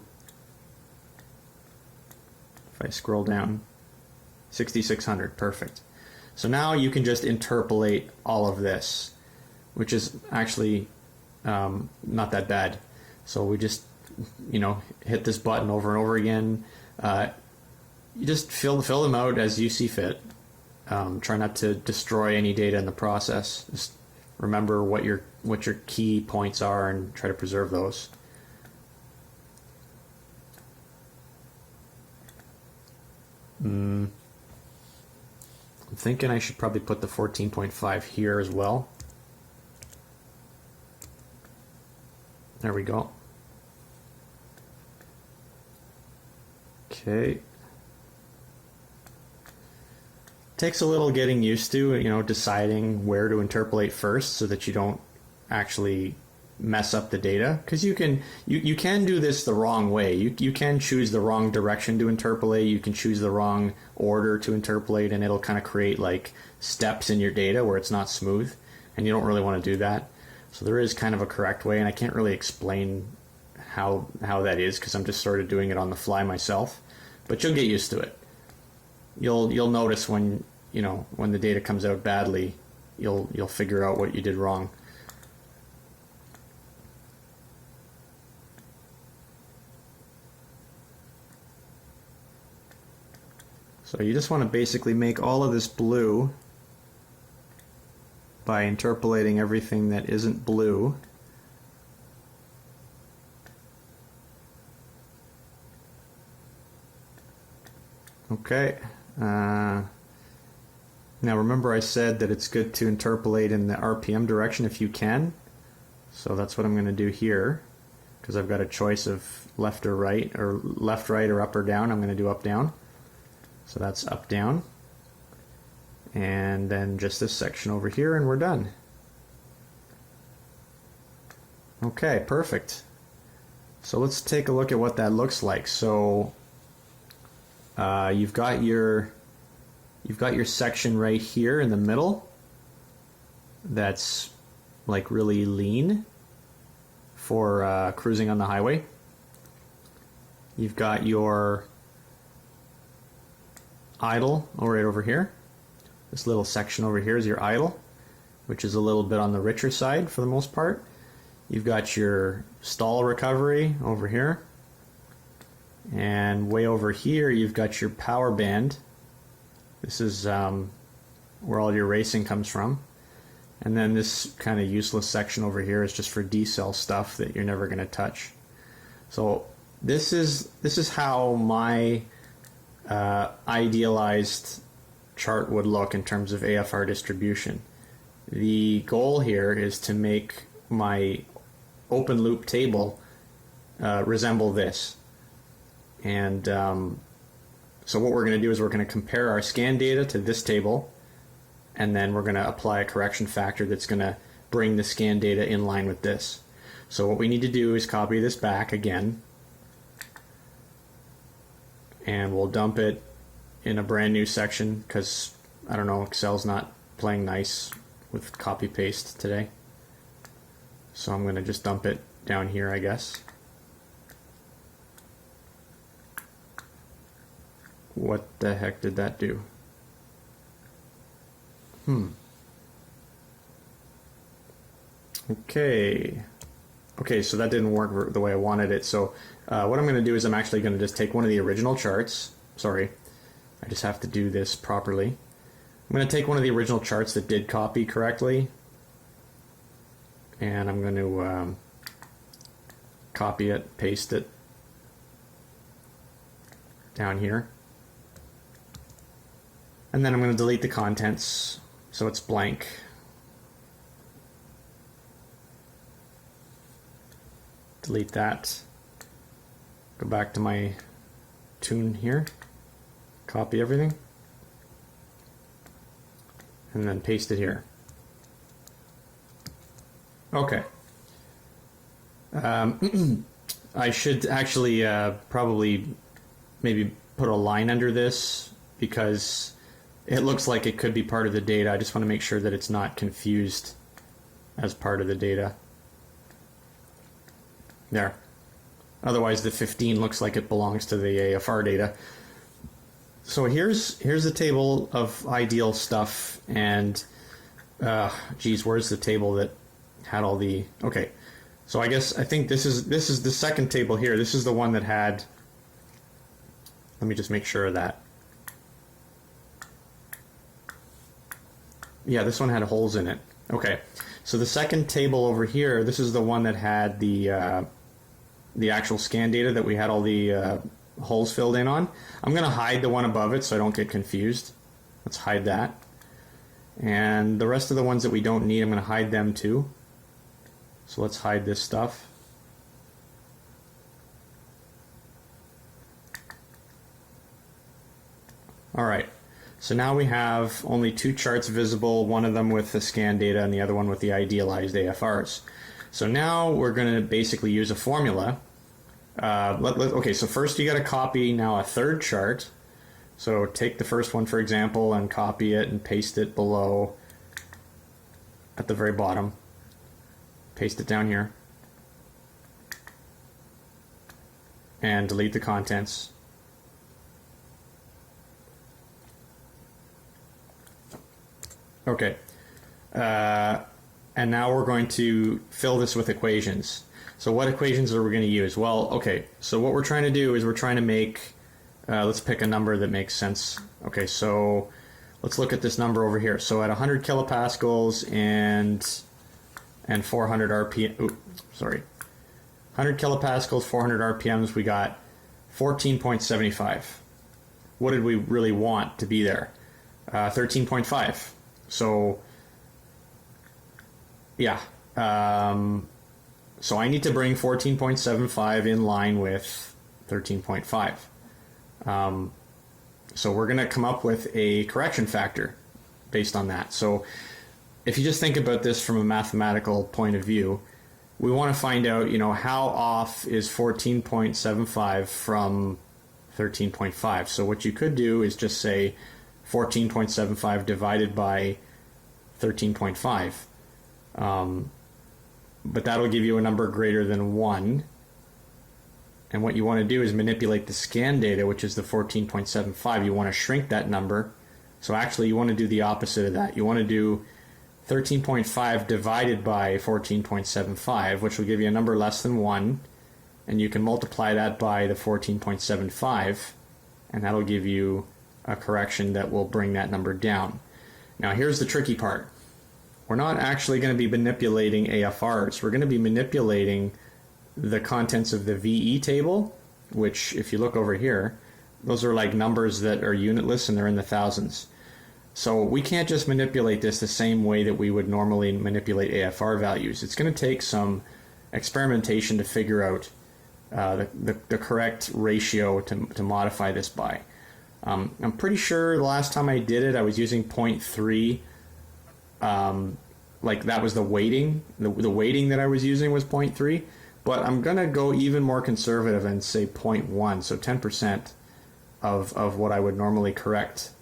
if I scroll down, 6,600. Perfect. So now you can just interpolate all of this, which is actually not that bad. So we just, hit this button over and over again. You just fill them out as you see fit. Try not to destroy any data in the process. Just remember what your key points are and try to preserve those. I'm thinking I should probably put the 14.5 here as well. There we go. Okay. Takes a little getting used to, you know, deciding where to interpolate first so that you don't actually mess up the data, because you can do this the wrong way. You can choose the wrong direction to interpolate, you can choose the wrong order to interpolate, and it'll kind of create like steps in your data where it's not smooth, and you don't really want to do that. So there is kind of a correct way, and I can't really explain how that is because I'm just sort of doing it on the fly myself, but you'll get used to it. You'll notice when, you know, when the data comes out badly, you'll figure out what you did wrong. So you just want to basically make all of this blue by interpolating everything that isn't blue. Okay. Now remember I said that it's good to interpolate in the RPM direction if you can. So that's what I'm going to do here, because I've got a choice of left, right, or up or down. I'm going to do up, down. So that's up, down, and then just this section over here, and we're done. Okay, perfect. So let's take a look at what that looks like. So you've got your section right here in the middle that's like really lean for cruising on the highway. You've got your idle right over here. This little section over here is your idle, which is a little bit on the richer side for the most part. You've got your stall recovery over here, and way over here you've got your power band. This is where all your racing comes from, and then this kind of useless section over here is just for decel stuff that you're never going to touch. So this is how my idealized chart would look in terms of AFR distribution. The goal here is to make my open loop table resemble this. And so what we're going to do is we're going to compare our scan data to this table, and then we're going to apply a correction factor that's going to bring the scan data in line with this. So what we need to do is copy this back again, and we'll dump it in a brand new section because, I don't know, Excel's not playing nice with copy paste today. So I'm going to just dump it down here, I guess. What the heck did that do? Okay, so that didn't work the way I wanted it. So what I'm going to do is I'm actually going to just take one of the original charts. Sorry, I just have to do this properly. I'm going to take one of the original charts that did copy correctly, and I'm going to copy it, paste it down here. And then I'm going to delete the contents so it's blank. Delete that. Go back to my tune here. Copy everything. And then paste it here. Okay. I should actually probably maybe put a line under this because it looks like it could be part of the data. I just want to make sure that it's not confused as part of the data. There. Otherwise the 15 looks like it belongs to the AFR data. So here's the table of ideal stuff, and geez, where's the table that had all the, okay. So I think this is the second table here. This is the one that had, let me just make sure of that. Yeah, this one had holes in it. Okay, so the second table over here, this is the one that had the actual scan data that we had all the holes filled in on. I'm going to hide the one above it so I don't get confused. Let's hide that. And the rest of the ones that we don't need, I'm going to hide them too. So let's hide this stuff. Alright, so now we have only two charts visible, one of them with the scan data and the other one with the idealized AFRs. So now we're going to basically use a formula. Okay, so first you got to copy now a third chart. So take the first one, for example, and copy it and paste it below at the very bottom. Paste it down here. And delete the contents. Okay. And now we're going to fill this with equations. So what equations are we going to use? Well, okay, so what we're trying to do is we're trying to make, let's pick a number that makes sense. Okay, so let's look at this number over here. So at 100 kilopascals and 400 RPM, 100 kilopascals, 400 RPMs, we got 14.75. What did we really want to be there? 13.5. So, yeah. So I need to bring 14.75 in line with 13.5. So we're going to come up with a correction factor based on that. So if you just think about this from a mathematical point of view, we want to find out, you know, how off is 14.75 from 13.5. So what you could do is just say 14.75 divided by 13.5. But that'll give you a number greater than 1. And what you want to do is manipulate the scan data, which is the 14.75. You want to shrink that number. So actually you want to do the opposite of that. You want to do 13.5 divided by 14.75, which will give you a number less than 1. And you can multiply that by the 14.75, and that'll give you a correction that will bring that number down. Now here's the tricky part. We're not actually going to be manipulating AFRs. We're going to be manipulating the contents of the VE table, which if you look over here, those are like numbers that are unitless and they're in the thousands. So we can't just manipulate this the same way that we would normally manipulate AFR values. It's going to take some experimentation to figure out the correct ratio to modify this by. I'm pretty sure the last time I did it, I was using 0.3. Like that was the weighting. The weighting that I was using was 0.3. But I'm going to go even more conservative and say 0.1, so 10% of what I would normally correct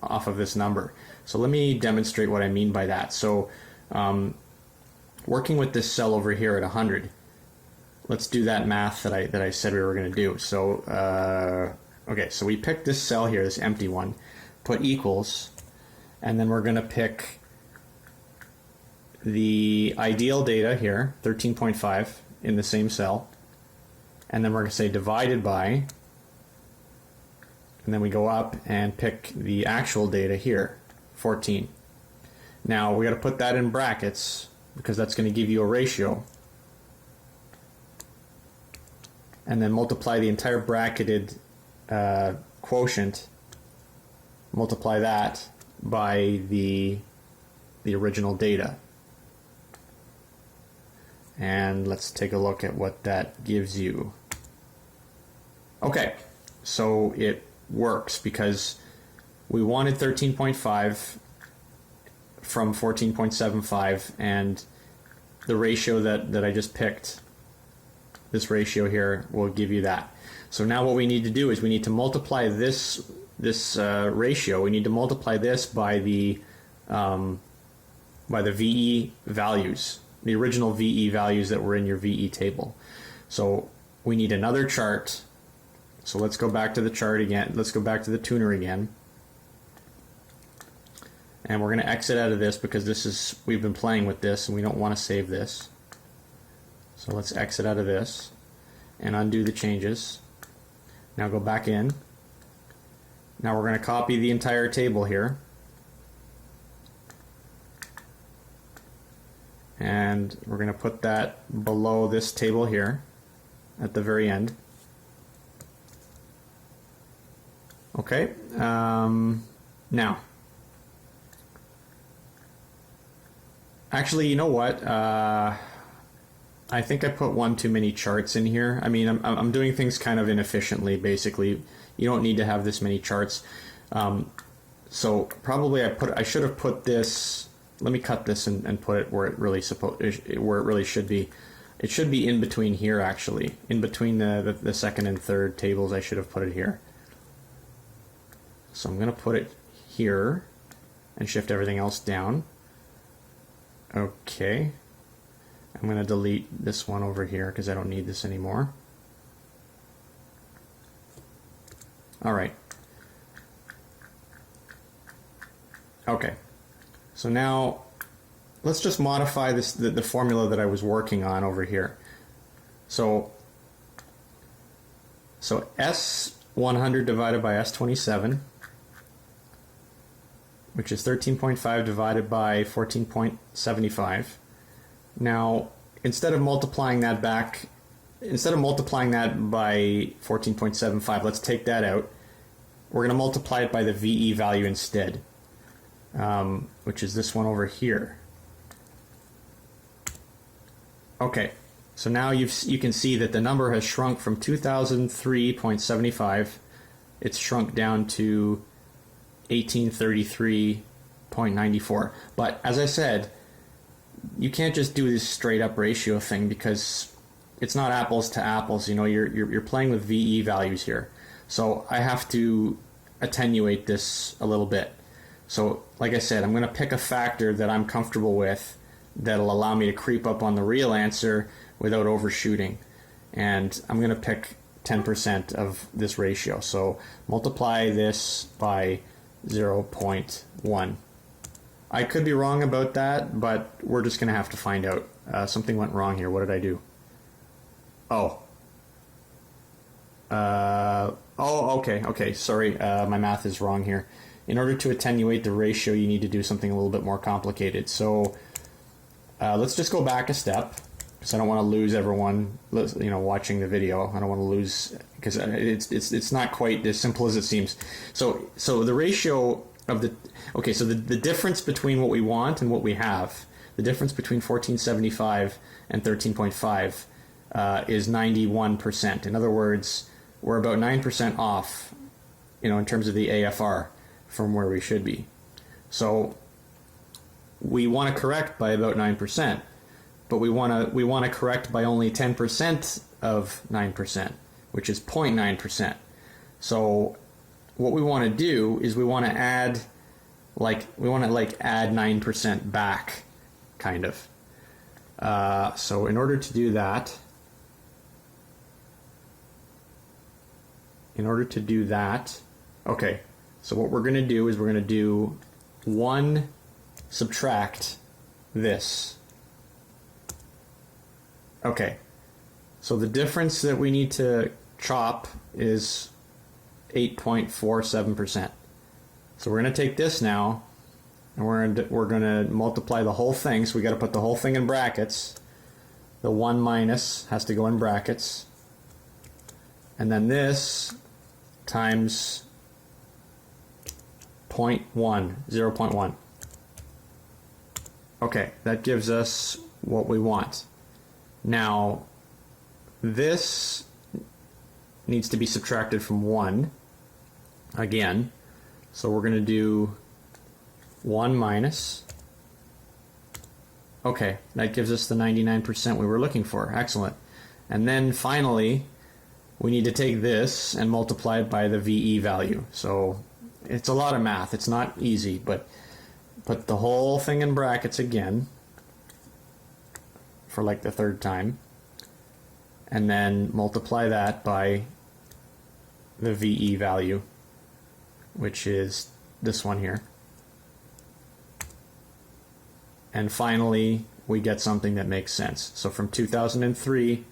off of this number. So let me demonstrate what I mean by that. So working with this cell over here at 100, let's do that math that I said we were going to do. So okay, so we picked this cell here, this empty one, put equals, and then we're going to pick the ideal data here, 13.5, in the same cell, and then we're going to say divided by, and then we go up and pick the actual data here, 14. Now we got to put that in brackets because that's going to give you a ratio, and then multiply the entire bracketed quotient, multiply that by the original data. And let's take a look at what that gives you. Okay, so it works because we wanted 13.5 from 14.75, and the ratio that I just picked, this ratio here, will give you that. So now what we need to do is we need to multiply this ratio. We need to multiply this by the VE values, the original VE values that were in your VE table. So we need another chart. So let's go back to the chart again. Let's go back to the tuner again. And we're going to exit out of this because we've been playing with this and we don't want to save this. So let's exit out of this and undo the changes. Now go back in. Now we're going to copy the entire table here. And we're going to put that below this table here at the very end. Okay, now, actually, you know what? I think I put one too many charts in here. I mean, I'm doing things kind of inefficiently, basically. You don't need to have this many charts. So probably I should have put this, let me cut this and put it where it really should be. It should be in between here, actually. In between the second and third tables, I should have put it here. So I'm going to put it here and shift everything else down. Okay. I'm going to delete this one over here because I don't need this anymore. All right. Okay. So now let's just modify this the formula that I was working on over here. So S100 divided by S27, which is 13.5 divided by 14.75. Now, instead of multiplying that by 14.75, let's take that out. We're going to multiply it by the VE value instead, which is this one over here. Okay, so now you can see that the number has shrunk from 2003.75. It's shrunk down to 1833.94. But as I said, you can't just do this straight up ratio thing because it's not apples to apples. You know, you're playing with VE values here. So I have to attenuate this a little bit. So like I said, I'm going to pick a factor that I'm comfortable with that'll allow me to creep up on the real answer without overshooting. And I'm going to pick 10% of this ratio. So multiply this by 0.1. I could be wrong about that, but we're just going to have to find out. Something went wrong here. What did I do? Oh. Okay. Sorry, my math is wrong here. In order to attenuate the ratio, you need to do something a little bit more complicated. So let's just go back a step, because I don't want to lose everyone, watching the video. I don't want to lose, because it's not quite as simple as it seems. So the ratio of the difference between what we want and what we have, the difference between 1475 and 13.5 is 91%. In other words, we're about 9% off, in terms of the AFR from where we should be. So we want to correct by about 9%, but we want to correct by only 10% of 9%, which is 0.9%. So what we want to do is we want to add 9% back, kind of. So in order to do that, okay, so what we're going to do is we're going to do 1 subtract this. Okay, so the difference that we need to chop is 8.47%. So we're going to take this now, and we're going to multiply the whole thing. So we got to put the whole thing in brackets. The 1 minus has to go in brackets, and then this times 0.1. Okay, that gives us what we want. Now, this needs to be subtracted from 1 again. So we're going to do 1 minus. Okay, that gives us the 99% we were looking for. Excellent. And then finally, we need to take this and multiply it by the VE value. So it's a lot of math. It's not easy, but put the whole thing in brackets again for like the third time, and then multiply that by the VE value, which is this one here. And finally, we get something that makes sense. So from 2003,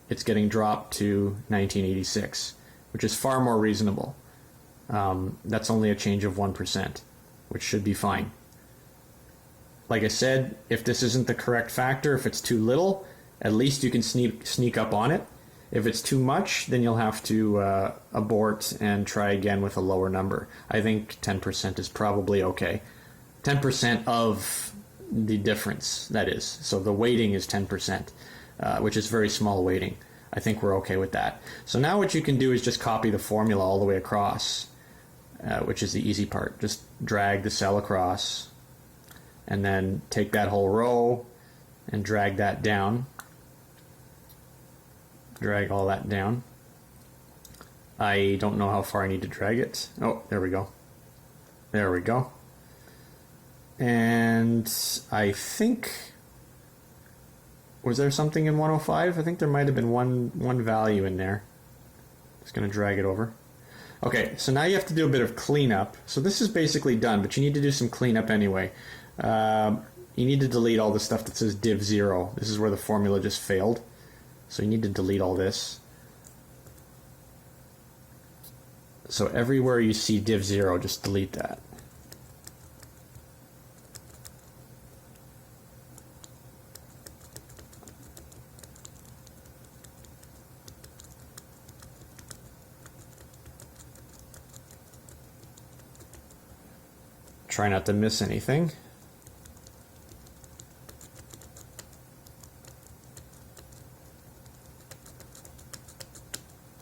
it's getting dropped to 1986, which is far more reasonable. That's only a change of 1%, which should be fine. Like I said, if this isn't the correct factor, if it's too little, at least you can sneak up on it. If it's too much, then you'll have to abort and try again with a lower number. I think 10% is probably okay. 10% of the difference, that is. So the weighting is 10%, which is very small weighting. I think we're okay with that. So now what you can do is just copy the formula all the way across, which is the easy part. Just drag the cell across, and then take that whole row and drag that down. Drag all that down. I don't know how far I need to drag it. Oh, there we go. There we go. And I think, was there something in 105? I think there might have been one value in there. Just going to drag it over. Okay, so now you have to do a bit of cleanup. So this is basically done, but you need to do some cleanup anyway. You need to delete all the stuff that says div 0. This is where the formula just failed. So you need to delete all this. So everywhere you see div 0, just delete that. Try not to miss anything.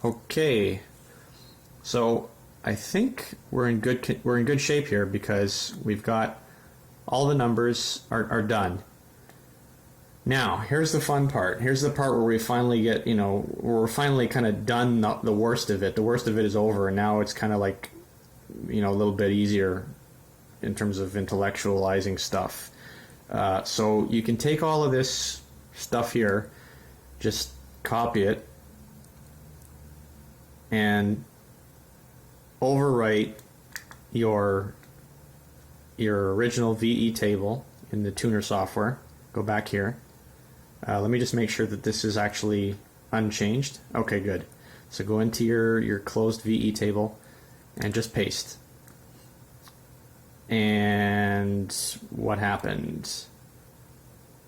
Okay, so I think we're in good shape here because we've got all the numbers are done. Now here's the fun part. Here's the part where we finally get, we're finally kind of done the worst of it. The worst of it is over, and now it's kind of like, a little bit easier in terms of intellectualizing stuff. So you can take all of this stuff here, just copy it, and overwrite your original VE table in the tuner software. Go back here. Let me just make sure that this is actually unchanged. Okay, good. So go into your closed VE table and just paste. And what happened?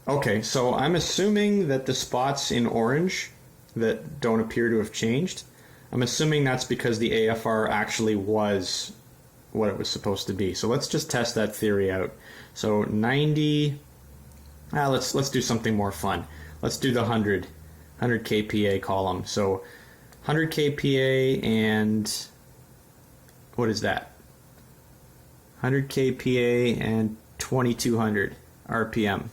Okay, so I'm assuming that the spots in orange that don't appear to have changed, I'm assuming that's because the AFR actually was what it was supposed to be. So let's just test that theory out. So 90, let's do something more fun. Let's do the 100 kPa column. So 100 kPa and what is that? 100 kPa and 2200 RPM.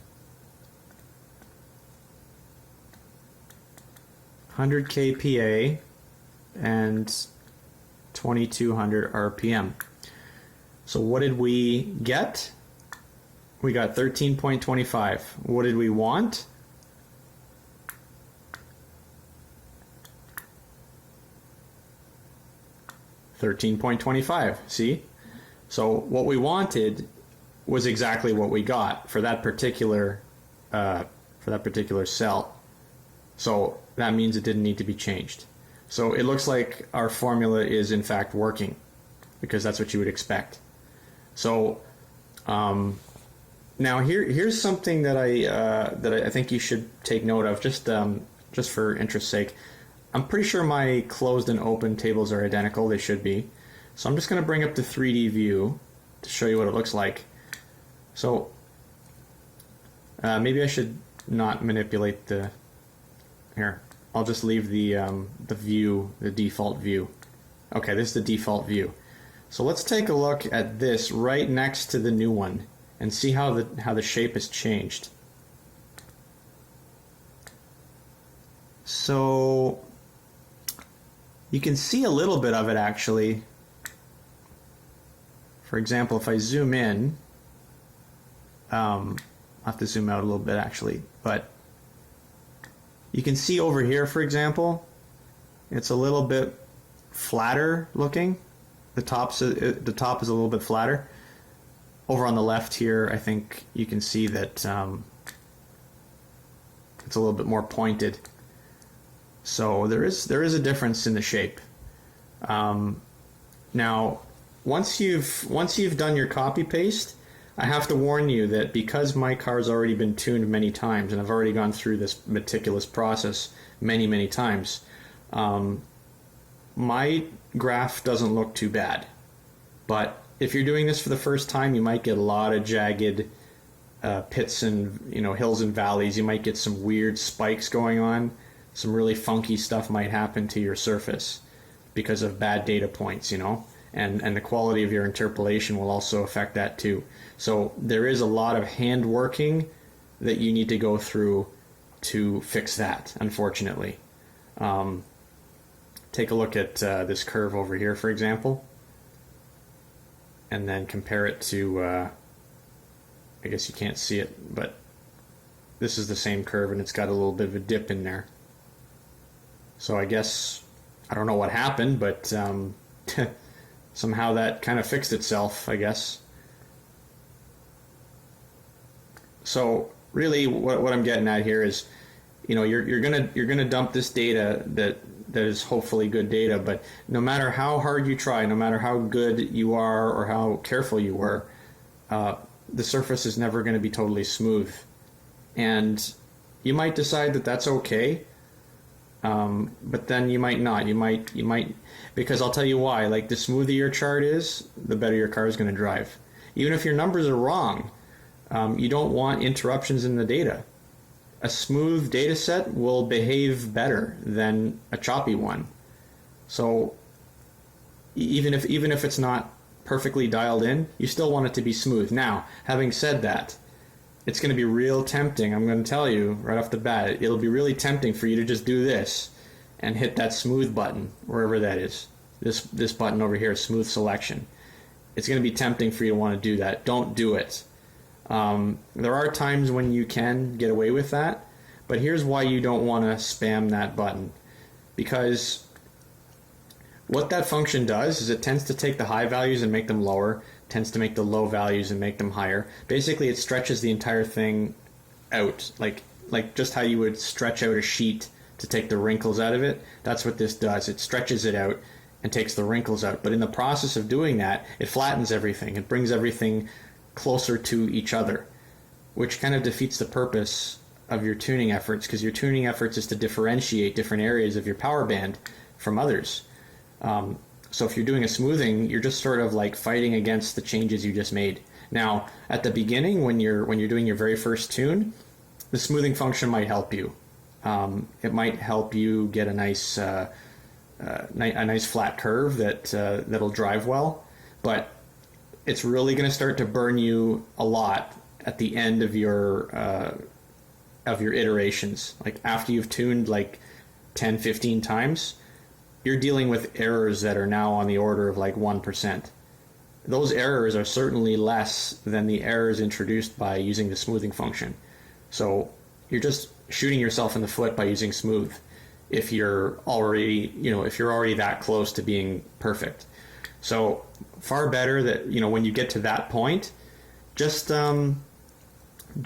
100 kPa and 2200 RPM. So what did we get? We got 13.25. What did we want? $13.25. See? So what we wanted was exactly what we got for that particular cell. So that means it didn't need to be changed. So it looks like our formula is in fact working, because that's what you would expect. So now here's something that I think you should take note of, just for interest's sake. I'm pretty sure my closed and open tables are identical. They should be. So I'm just going to bring up the 3D view to show you what it looks like. So maybe I should not manipulate the. Here, I'll just leave the view, the default view. Okay, this is the default view. So let's take a look at this right next to the new one and see how the shape has changed. So you can see a little bit of it actually. For example, if I zoom in, I'll have to zoom out a little bit actually, but you can see over here, for example, it's a little bit flatter looking. The top is a little bit flatter. Over on the left here, I think you can see that it's a little bit more pointed. So there is a difference in the shape. Now, once you've done your copy paste, I have to warn you that because my car's already been tuned many times and I've already gone through this meticulous process many times, My graph doesn't look too bad, but if you're doing this for the first time, you might get a lot of jagged pits and hills and valleys. You might get some weird spikes going on. Some really funky stuff might happen to your surface because of bad data points, and the quality of your interpolation will also affect that too. So there is a lot of hand working that you need to go through to fix that, unfortunately. Take a look at this curve over here, for example, and then compare it to, I guess you can't see it, but this is the same curve and it's got a little bit of a dip in there. So I guess, I don't know what happened, but somehow that kind of fixed itself, I guess. So really what I'm getting at here is, you're gonna dump this data that is hopefully good data, but no matter how hard you try, no matter how good you are or how careful you were, the surface is never going to be totally smooth. And you might decide that that's okay, but then you might not. You might, because I'll tell you why. Like, the smoother your chart is, the better your car is going to drive. Even if your numbers are wrong, you don't want interruptions in the data. A smooth data set will behave better than a choppy one. So even if it's not perfectly dialed in, you still want it to be smooth. Now, having said that, it's going to be real tempting. I'm going to tell you right off the bat, it'll be really tempting for you to just do this and hit that smooth button, wherever that is. This button over here, smooth selection. It's going to be tempting for you to want to do that. Don't do it. There are times when you can get away with that, but here's why you don't want to spam that button. Because what that function does is it tends to take the high values and make them lower, tends to make the low values and make them higher. Basically, it stretches the entire thing out, like just how you would stretch out a sheet to take the wrinkles out of it. That's what this does. It stretches it out and takes the wrinkles out. But in the process of doing that, it flattens everything. It brings everything closer to each other, which kind of defeats the purpose of your tuning efforts, because your tuning efforts is to differentiate different areas of your power band from others. So if you're doing a smoothing, you're just sort of like fighting against the changes you just made. Now, at the beginning, when you're doing your very first tune, the smoothing function might help you. It might help you get a nice flat curve that'll drive well, but it's really going to start to burn you a lot at the end of your iterations. Like, after you've tuned like 10, 15 times, you're dealing with errors that are now on the order of like 1%. Those errors are certainly less than the errors introduced by using the smoothing function. So you're just shooting yourself in the foot by using smooth if you're already that close to being perfect. So far better that, when you get to that point, just do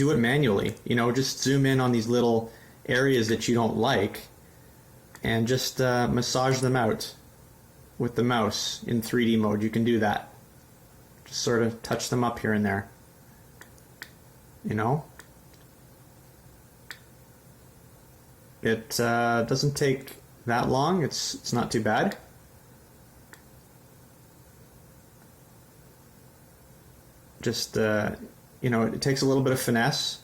it manually. Just zoom in on these little areas that you don't like and just massage them out with the mouse in 3D mode. You can do that. Just sort of touch them up here and there. It doesn't take that long. It's not too bad. Just it takes a little bit of finesse,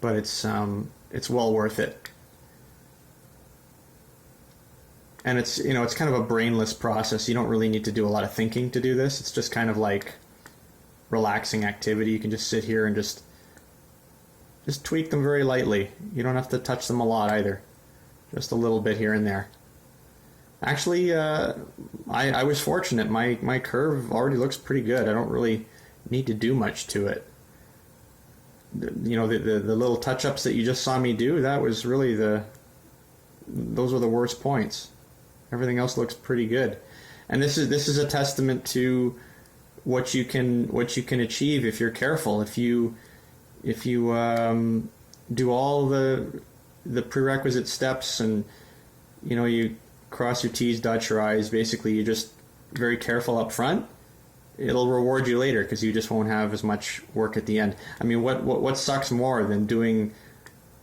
but it's well worth it. And it's kind of a brainless process. You don't really need to do a lot of thinking to do this. It's just kind of like relaxing activity. You can just sit here and just tweak them very lightly. You don't have to touch them a lot either. Just a little bit here and there. Actually, I was fortunate. My curve already looks pretty good. I don't really need to do much to it. The little touch-ups that you just saw me do, that was really those were the worst points. Everything else looks pretty good. And this is a testament to what you can achieve if you're careful. If you do all the prerequisite steps and you cross your T's, dot your I's, basically you're just very careful up front, it'll reward you later because you just won't have as much work at the end. I mean, what sucks more than doing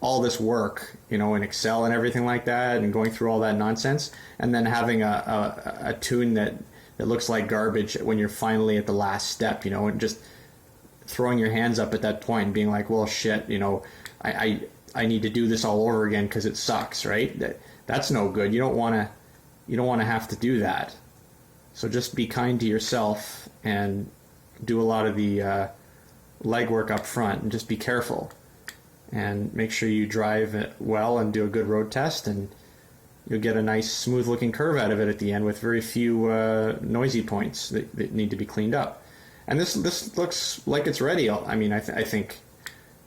all this work, you know, in Excel and everything like that, and going through all that nonsense, and then having a tune that looks like garbage when you're finally at the last step, you know, and just throwing your hands up at that point and being like, well, shit, you know, I need to do this all over again because it sucks, right? That's no good. You don't want to have to do that. So just be kind to yourself and do a lot of the legwork up front, and just be careful and make sure you drive it well and do a good road test, and you'll get a nice smooth looking curve out of it at the end with very few noisy points that need to be cleaned up. And this looks like it's ready. I mean, I think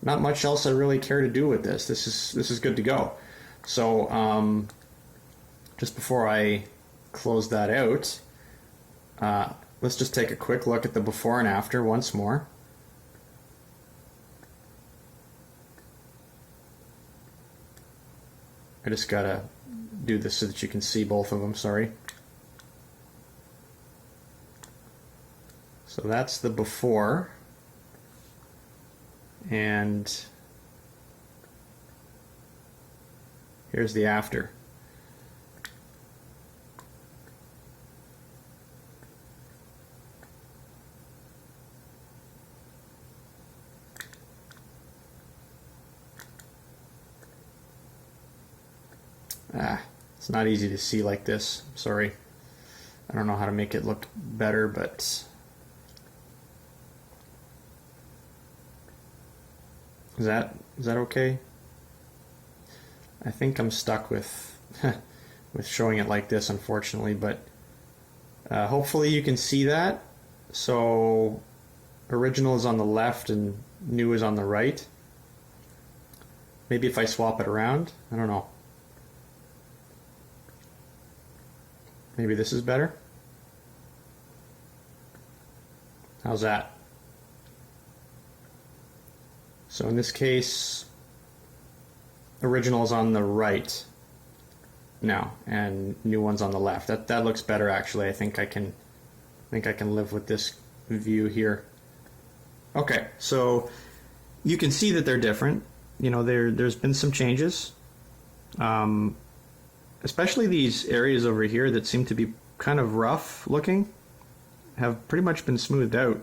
not much else I really care to do with this. This is good to go. So just before I close that out, let's just take a quick look at the before and after once more. I just gotta do this so that you can see both of them, sorry. So that's the before, and here's the after. It's not easy to see like this. Sorry. I don't know how to make it look better, but is that okay? I think I'm stuck with with showing it like this, unfortunately, but hopefully you can see that. So original is on the left and new is on the right. Maybe if I swap it around, I don't know. Maybe this is better. How's that? So in this case, original is on the right now, and new one's on the left. That looks better, actually. I think I can live with this view here. Okay, so you can see that they're different. You know, there's been some changes. Especially these areas over here that seem to be kind of rough looking have pretty much been smoothed out,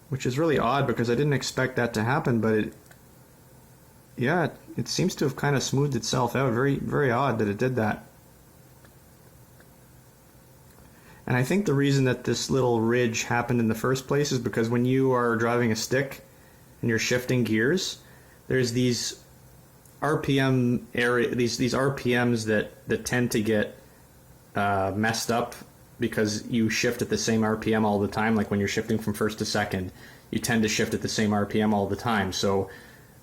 which is really odd because I didn't expect that to happen, but it seems to have kind of smoothed itself out. Very, very odd that it did that. And I think the reason that this little ridge happened in the first place is because when you are driving a stick and you're shifting gears, there's these RPM area, these RPMs that tend to get messed up because you shift at the same RPM all the time. Like when you're shifting from first to second, you tend to shift at the same RPM all the time. So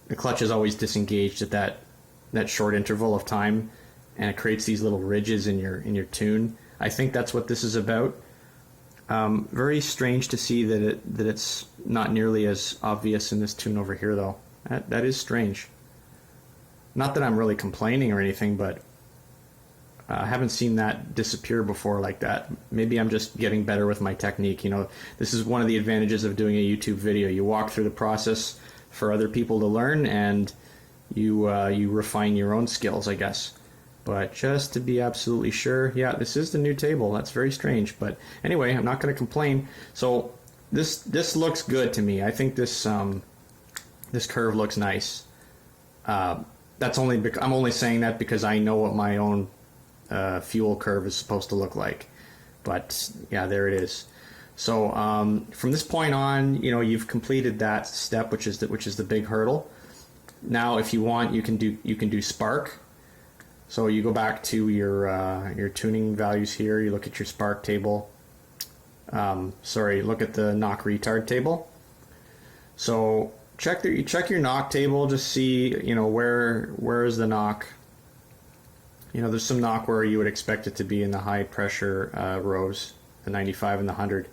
the clutch is always disengaged at that short interval of time, and it creates these little ridges in your tune. I think that's what this is about. Very strange to see that it's not nearly as obvious in this tune over here, though. That is strange. Not that I'm really complaining or anything, but I haven't seen that disappear before like that. Maybe I'm just getting better with my technique. You know, this is one of the advantages of doing a YouTube video. You walk through the process for other people to learn, and you refine your own skills, I guess. But just to be absolutely sure, yeah, this is the new table. That's very strange, but anyway, I'm not going to complain. So this looks good to me. I think this curve looks nice. That's only I'm only saying that because I know what my own fuel curve is supposed to look like. But yeah, there it is. So from this point on, you know, you've completed that step, which is the big hurdle. Now, if you want, you can do spark. So you go back to your tuning values here. You look at your spark table. Look at the knock retard table. So check your knock table. Just see, you know, where is the knock. You know, there's some knock where you would expect it to be in the high pressure rows, the 95 and the 100.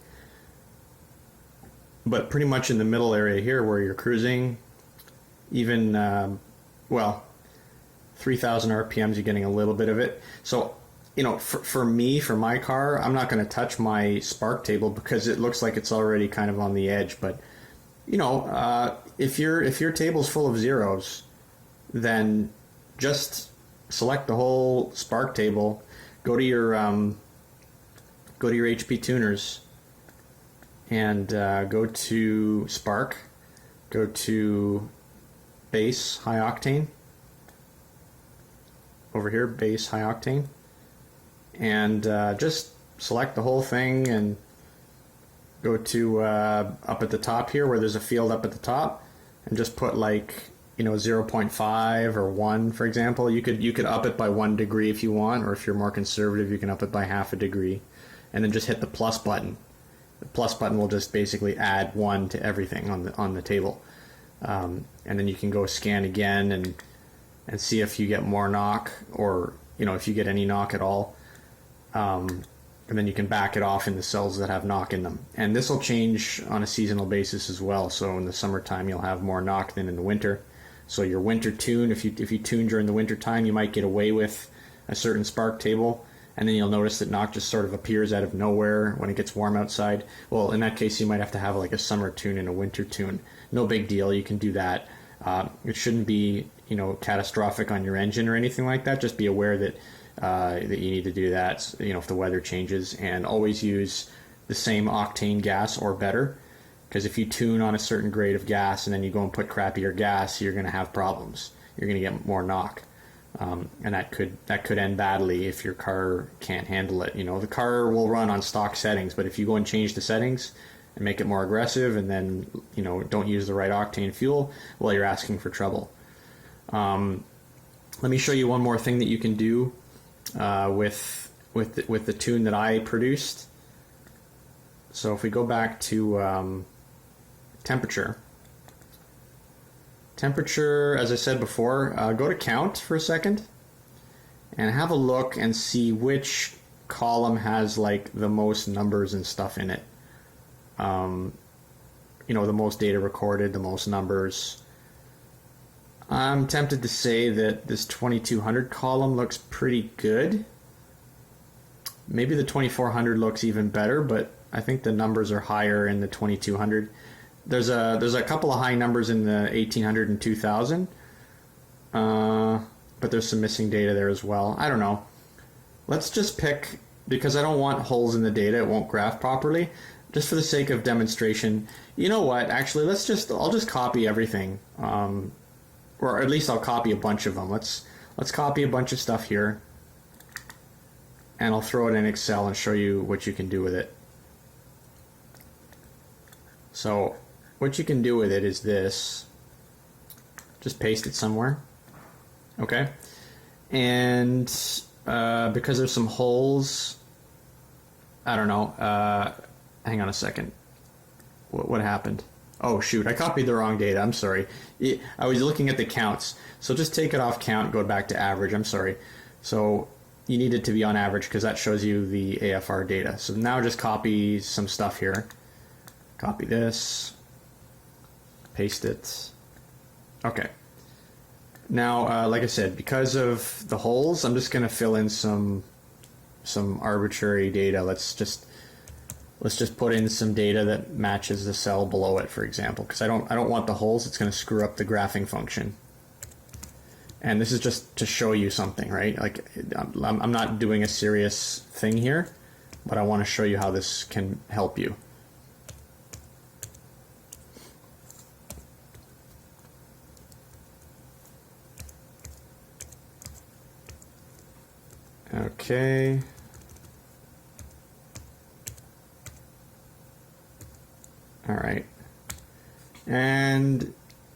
But pretty much in the middle area here where you're cruising, even, 3,000 RPMs, you're getting a little bit of it. So, you know, for me, for my car, I'm not going to touch my spark table because it looks like it's already kind of on the edge. But, you know, if your table's full of zeros, then just select the whole Spark table, go to your HPTuners, and go to Spark, go to Base High Octane, over here, Base High Octane, and just select the whole thing and go to up at the top here where there's a field up at the top, and just put like 0.5 or 1, for example. You could up it by 1 degree if you want, or if you're more conservative, you can up it by half a degree, and then just hit the plus button. The plus button will just basically add 1 to everything on the table, and then you can go scan again and see if you get more knock, or if you get any knock at all, and then you can back it off in the cells that have knock in them. And this will change on a seasonal basis as well. So in the summertime you'll have more knock than in the winter. So your winter tune, if you tune during the winter time, you might get away with a certain spark table, and then you'll notice that knock just sort of appears out of nowhere when it gets warm outside. Well, in that case you might have to have like a summer tune and a winter tune. No big deal, you can do that. It shouldn't be catastrophic on your engine or anything like that. Just be aware that that you need to do that if the weather changes, and always use the same octane gas or better, because if you tune on a certain grade of gas and then you go and put crappier gas, you're going to have problems. You're going to get more knock, and that could end badly if your car can't handle it. The car will run on stock settings, but if you go and change the settings and make it more aggressive, and then don't use the right octane fuel, well, you're asking for trouble. Let me show you one more thing that you can do with the tune that I produced. So if we go back to temperature, as I said before, go to count for a second and have a look and see which column has like the most numbers and stuff in it. The most data recorded, the most numbers. I'm tempted to say that this 2200 column looks pretty good. Maybe the 2400 looks even better, but I think the numbers are higher in the 2200. There's a couple of high numbers in the 1800 and 2000, but there's some missing data there as well. I don't know. Let's just pick, because I don't want holes in the data, it won't graph properly. Just for the sake of demonstration, you know what? Actually, I'll just copy everything. Or at least I'll copy a bunch of them. Let's copy a bunch of stuff here, and I'll throw it in Excel and show you what you can do with it. So what you can do with it is this. Just paste it somewhere. Okay? And because there's some holes, I don't know. Hang on a second. What happened? Oh shoot, I copied the wrong data, I'm sorry. I was looking at the counts. So just take it off count, go back to average, I'm sorry. So you need it to be on average because that shows you the AFR data. So now just copy some stuff here. Copy this, paste it. Okay. Now, like I said, because of the holes, I'm just gonna fill in some arbitrary data. Let's just put in some data that matches the cell below it, for example, because I don't want the holes. It's going to screw up the graphing function. And this is just to show you something, right? Like I'm not doing a serious thing here, but I want to show you how this can help you. Okay. All right, and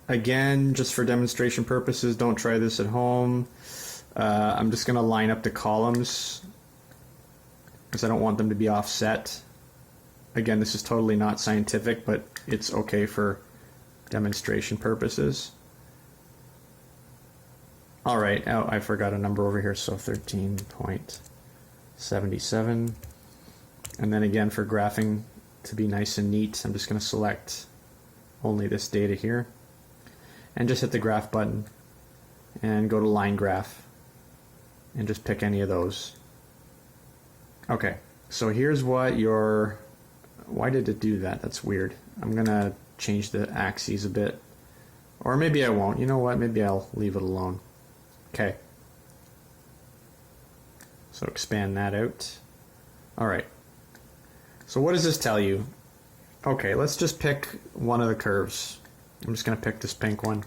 again, just for demonstration purposes, don't try this at home. I'm just going to line up the columns because I don't want them to be offset. Again, this is totally not scientific, but it's okay for demonstration purposes. All right, oh, I forgot a number over here, so 13.77. And then again, for graphing to be nice and neat, I'm just going to select only this data here and just hit the graph button and go to line graph and just pick any of those. Okay, so here's what your, why did it do that? That's weird. I'm going to change the axes a bit, Or maybe I won't. You know what? Maybe I'll leave it alone. Okay. So expand that out. All right. So what does this tell you? Okay, let's just pick one of the curves. I'm just going to pick this pink one.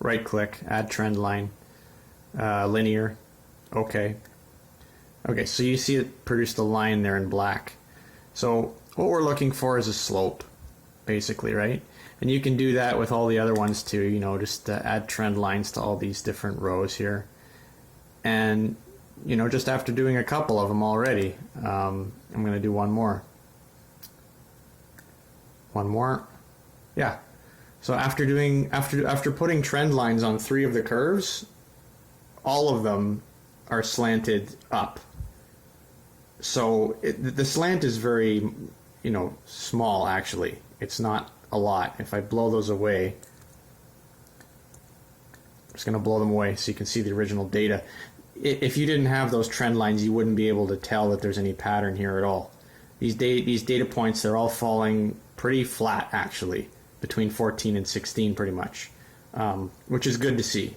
Right click, add trend line, linear. Okay. Okay, so you see it produced a line there in black. So what we're looking for is a slope, basically, right? And you can do that with all the other ones too, you know, just add trend lines to all these different rows here. And, you know, just after doing a couple of them already, I'm going to do one more. One more. Yeah. So after putting trend lines on 3 of the curves, all of them are slanted up. So the slant is very, you know, small actually. It's not a lot. If I blow those away, I'm just going to blow them away so you can see the original data. If you didn't have those trend lines, you wouldn't be able to tell that there's any pattern here at all. These data points, they're all falling pretty flat actually, between 14 and 16 pretty much, which is good to see.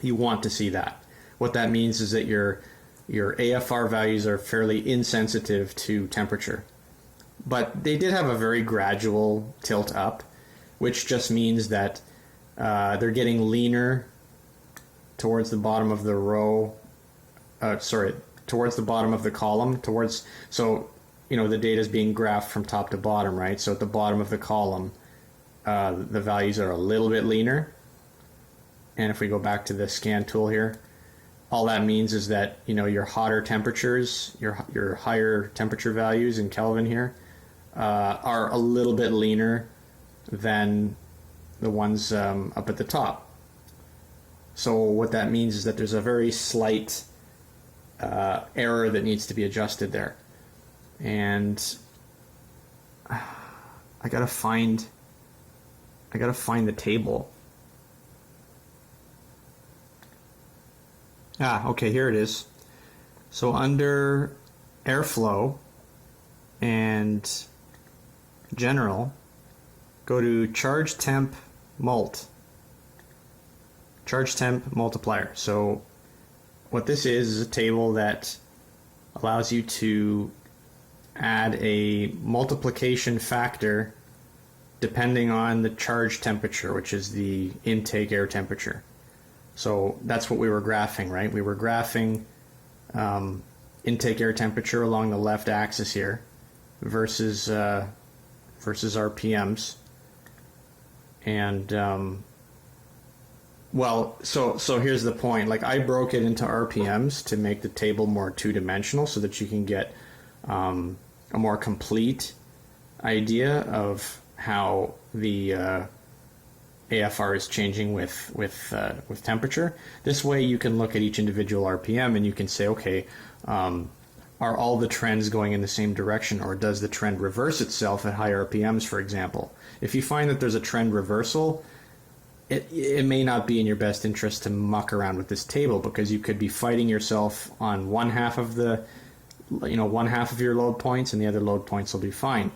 You want to see that. What that means is that your AFR values are fairly insensitive to temperature. But they did have a very gradual tilt up, which just means that they're getting leaner towards the bottom of the row, towards the bottom of the column, so, you know, the data is being graphed from top to bottom, right? So at the bottom of the column, the values are a little bit leaner. And if we go back to the scan tool here, all that means is that, you know, your hotter temperatures, your higher temperature values in Kelvin here, are a little bit leaner than the ones up at the top. So what that means is that there's a very slight error that needs to be adjusted there. And I gotta find the table. Okay, here it is. So under airflow and general, go to charge temp multiplier. So what this is a table that allows you to add a multiplication factor depending on the charge temperature, which is the intake air temperature. So that's what we were graphing, right? We were graphing intake air temperature along the left axis here versus RPMs. And well, so here's the point. Like, I broke it into RPMs to make the table more two-dimensional so that you can get a more complete idea of how the AFR is changing with temperature. This way you can look at each individual RPM and you can say, okay, are all the trends going in the same direction, or does the trend reverse itself at high RPMs, for example? If you find that there's a trend reversal, it may not be in your best interest to muck around with this table, because you could be fighting yourself on one half of your load points, and the other load points will be fine.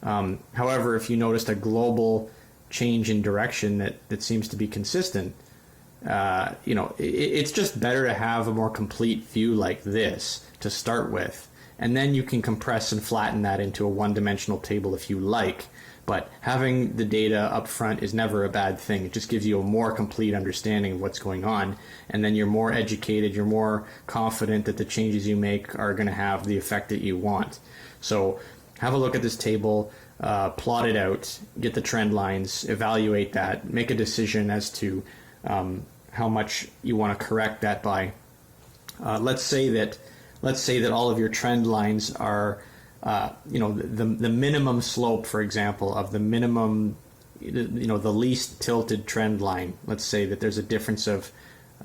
However, if you noticed a global change in direction that seems to be consistent, it's just better to have a more complete view like this to start with, and then you can compress and flatten that into a one-dimensional table if you like. But having the data up front is never a bad thing. It just gives you a more complete understanding of what's going on, and then you're more educated, you're more confident that the changes you make are going to have the effect that you want. So have a look at this table, plot it out, get the trend lines, evaluate that, make a decision as to how much you want to correct that by. Let's say that all of your trend lines are the minimum slope, for example, of the minimum, the least tilted trend line. Let's say that there's a difference of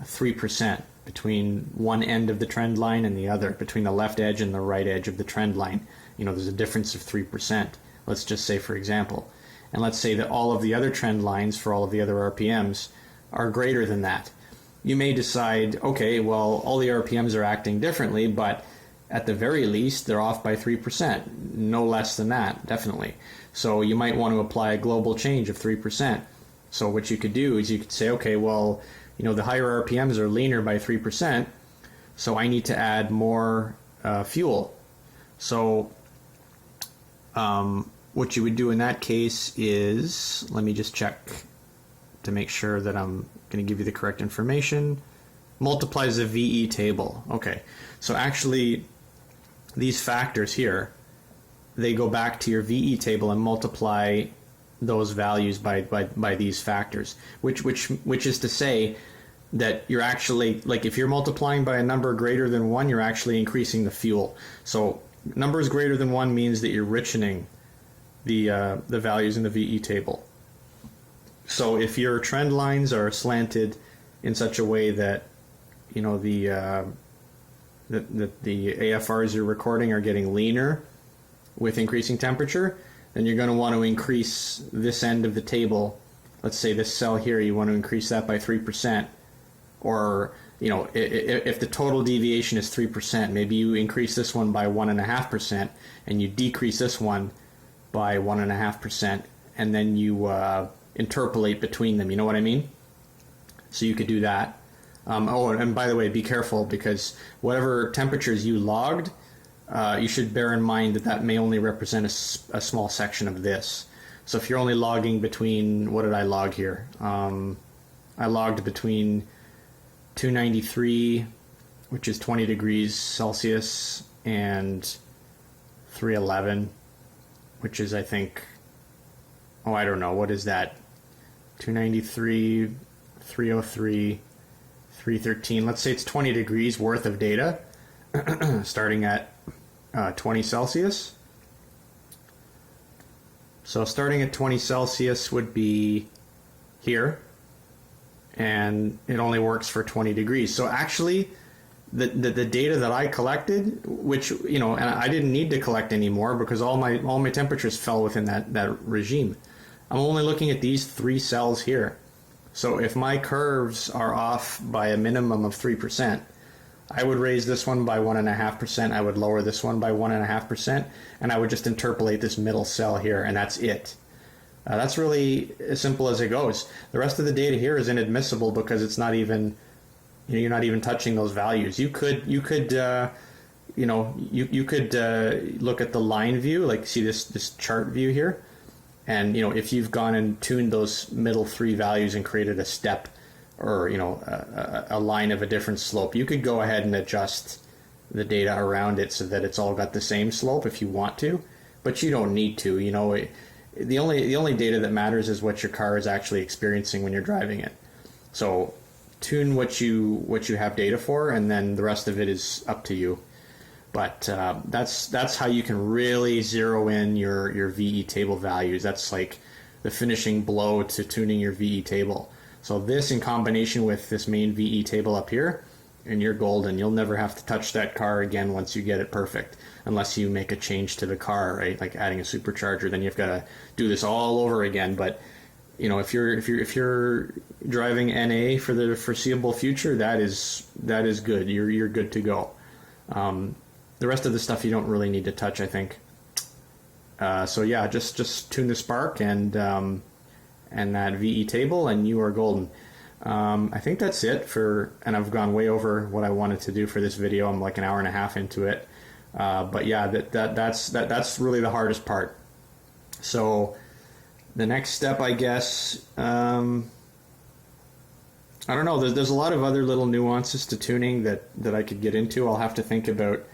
3% between one end of the trend line and the other, between the left edge and the right edge of the trend line. There's a difference of 3%. Let's just say, for example. And let's say that all of the other trend lines for all of the other RPMs are greater than that. You may decide, okay, well, all the RPMs are acting differently, but at the very least, they're off by 3%, no less than that, definitely. So you might want to apply a global change of 3%. So what you could do is you could say, okay, well, the higher RPMs are leaner by 3%, so I need to add more fuel. So what you would do in that case is, let me just check to make sure that I'm going to give you the correct information. Multiplies the VE table. Okay, so actually these factors here, they go back to your VE table and multiply those values by these factors, which is to say that you're actually, like, if you're multiplying by a number greater than 1, you're actually increasing the fuel. So numbers greater than 1 means that you're richening the values in the VE table. So if your trend lines are slanted in such a way that the AFRs you're recording are getting leaner with increasing temperature, then you're going to want to increase this end of the table. Let's say this cell here, you want to increase that by 3%. Or, if the total deviation is 3%, maybe you increase this one by 1.5% and you decrease this one by 1.5%, and then you interpolate between them. You know what I mean? So you could do that. Oh, and by the way, be careful, because whatever temperatures you logged, you should bear in mind that may only represent a small section of this. So if you're only logging between, what did I log here? I logged between 293, which is 20 degrees Celsius, and 311, which is, I think, I don't know, what is that? 293, 303, 313. Let's say it's 20 degrees worth of data, starting at 20 Celsius. So starting at 20 Celsius would be here, and it only works for 20 degrees. So actually, the data that I collected, which, and I didn't need to collect anymore because all my temperatures fell within that regime. I'm only looking at these 3 cells here. So if my curves are off by a minimum of 3%, I would raise this one by 1.5%, I would lower this one by 1.5%, and I would just interpolate this middle cell here, and that's it. That's really as simple as it goes. The rest of the data here is inadmissible because it's not even, you're not even touching those values. You could look at the line view, like see this chart view here, and if you've gone and tuned those middle 3 values and created a step, or a line of a different slope, you could go ahead and adjust the data around it so that it's all got the same slope if you want to, but you don't need to. The only data that matters is what your car is actually experiencing when you're driving it. So tune what you have data for, and then the rest of it is up to you. But that's how you can really zero in your VE table values. That's like the finishing blow to tuning your VE table. So this, in combination with this main VE table up here, and you're golden. You'll never have to touch that car again once you get it perfect, unless you make a change to the car, right? Like adding a supercharger, then you've got to do this all over again. But if you're driving NA for the foreseeable future, that is good. You're good to go. The rest of the stuff you don't really need to touch, I think. So yeah, just tune the spark and that VE table, and you are golden. I think that's it and I've gone way over what I wanted to do for this video. I'm like an hour and a half into it. But yeah, that's really the hardest part. So the next step, I guess, I don't know, there's a lot of other little nuances to tuning that I could get into. I'll have to think about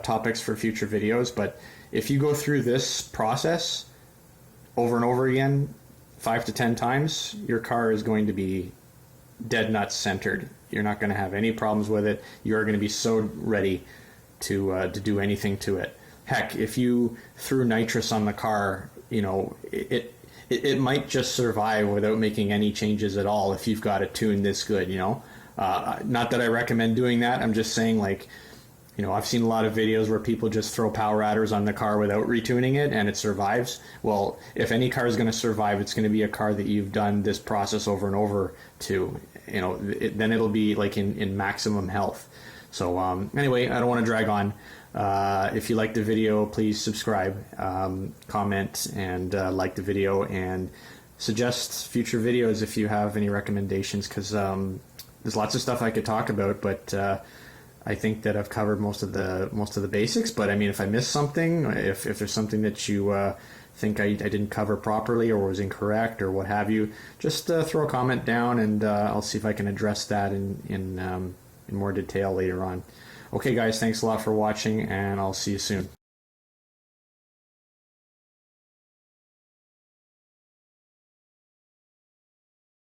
topics for future videos, but if you go through this process over and over again, 5 to 10 times, your car is going to be dead nuts centered. You're not going to have any problems with it. You're going to be so ready to do anything to it. Heck, if you threw nitrous on the car, it might just survive without making any changes at all if you've got it tuned this good. Not that I recommend doing that. I'm just saying, like, I've seen a lot of videos where people just throw power adders on the car without retuning it and it survives. Well, if any car is going to survive, it's going to be a car that you've done this process over and over to. Then it'll be like in maximum health. So anyway, I don't want to drag on. If you like the video, please subscribe, comment, and like the video, and suggest future videos if you have any recommendations, because there's lots of stuff I could talk about, but I think that I've covered most of the basics. But I mean, if I missed something, if there's something that you think I didn't cover properly or was incorrect or what have you, just throw a comment down, and I'll see if I can address that in more detail later on. Okay guys, thanks a lot for watching, and I'll see you soon.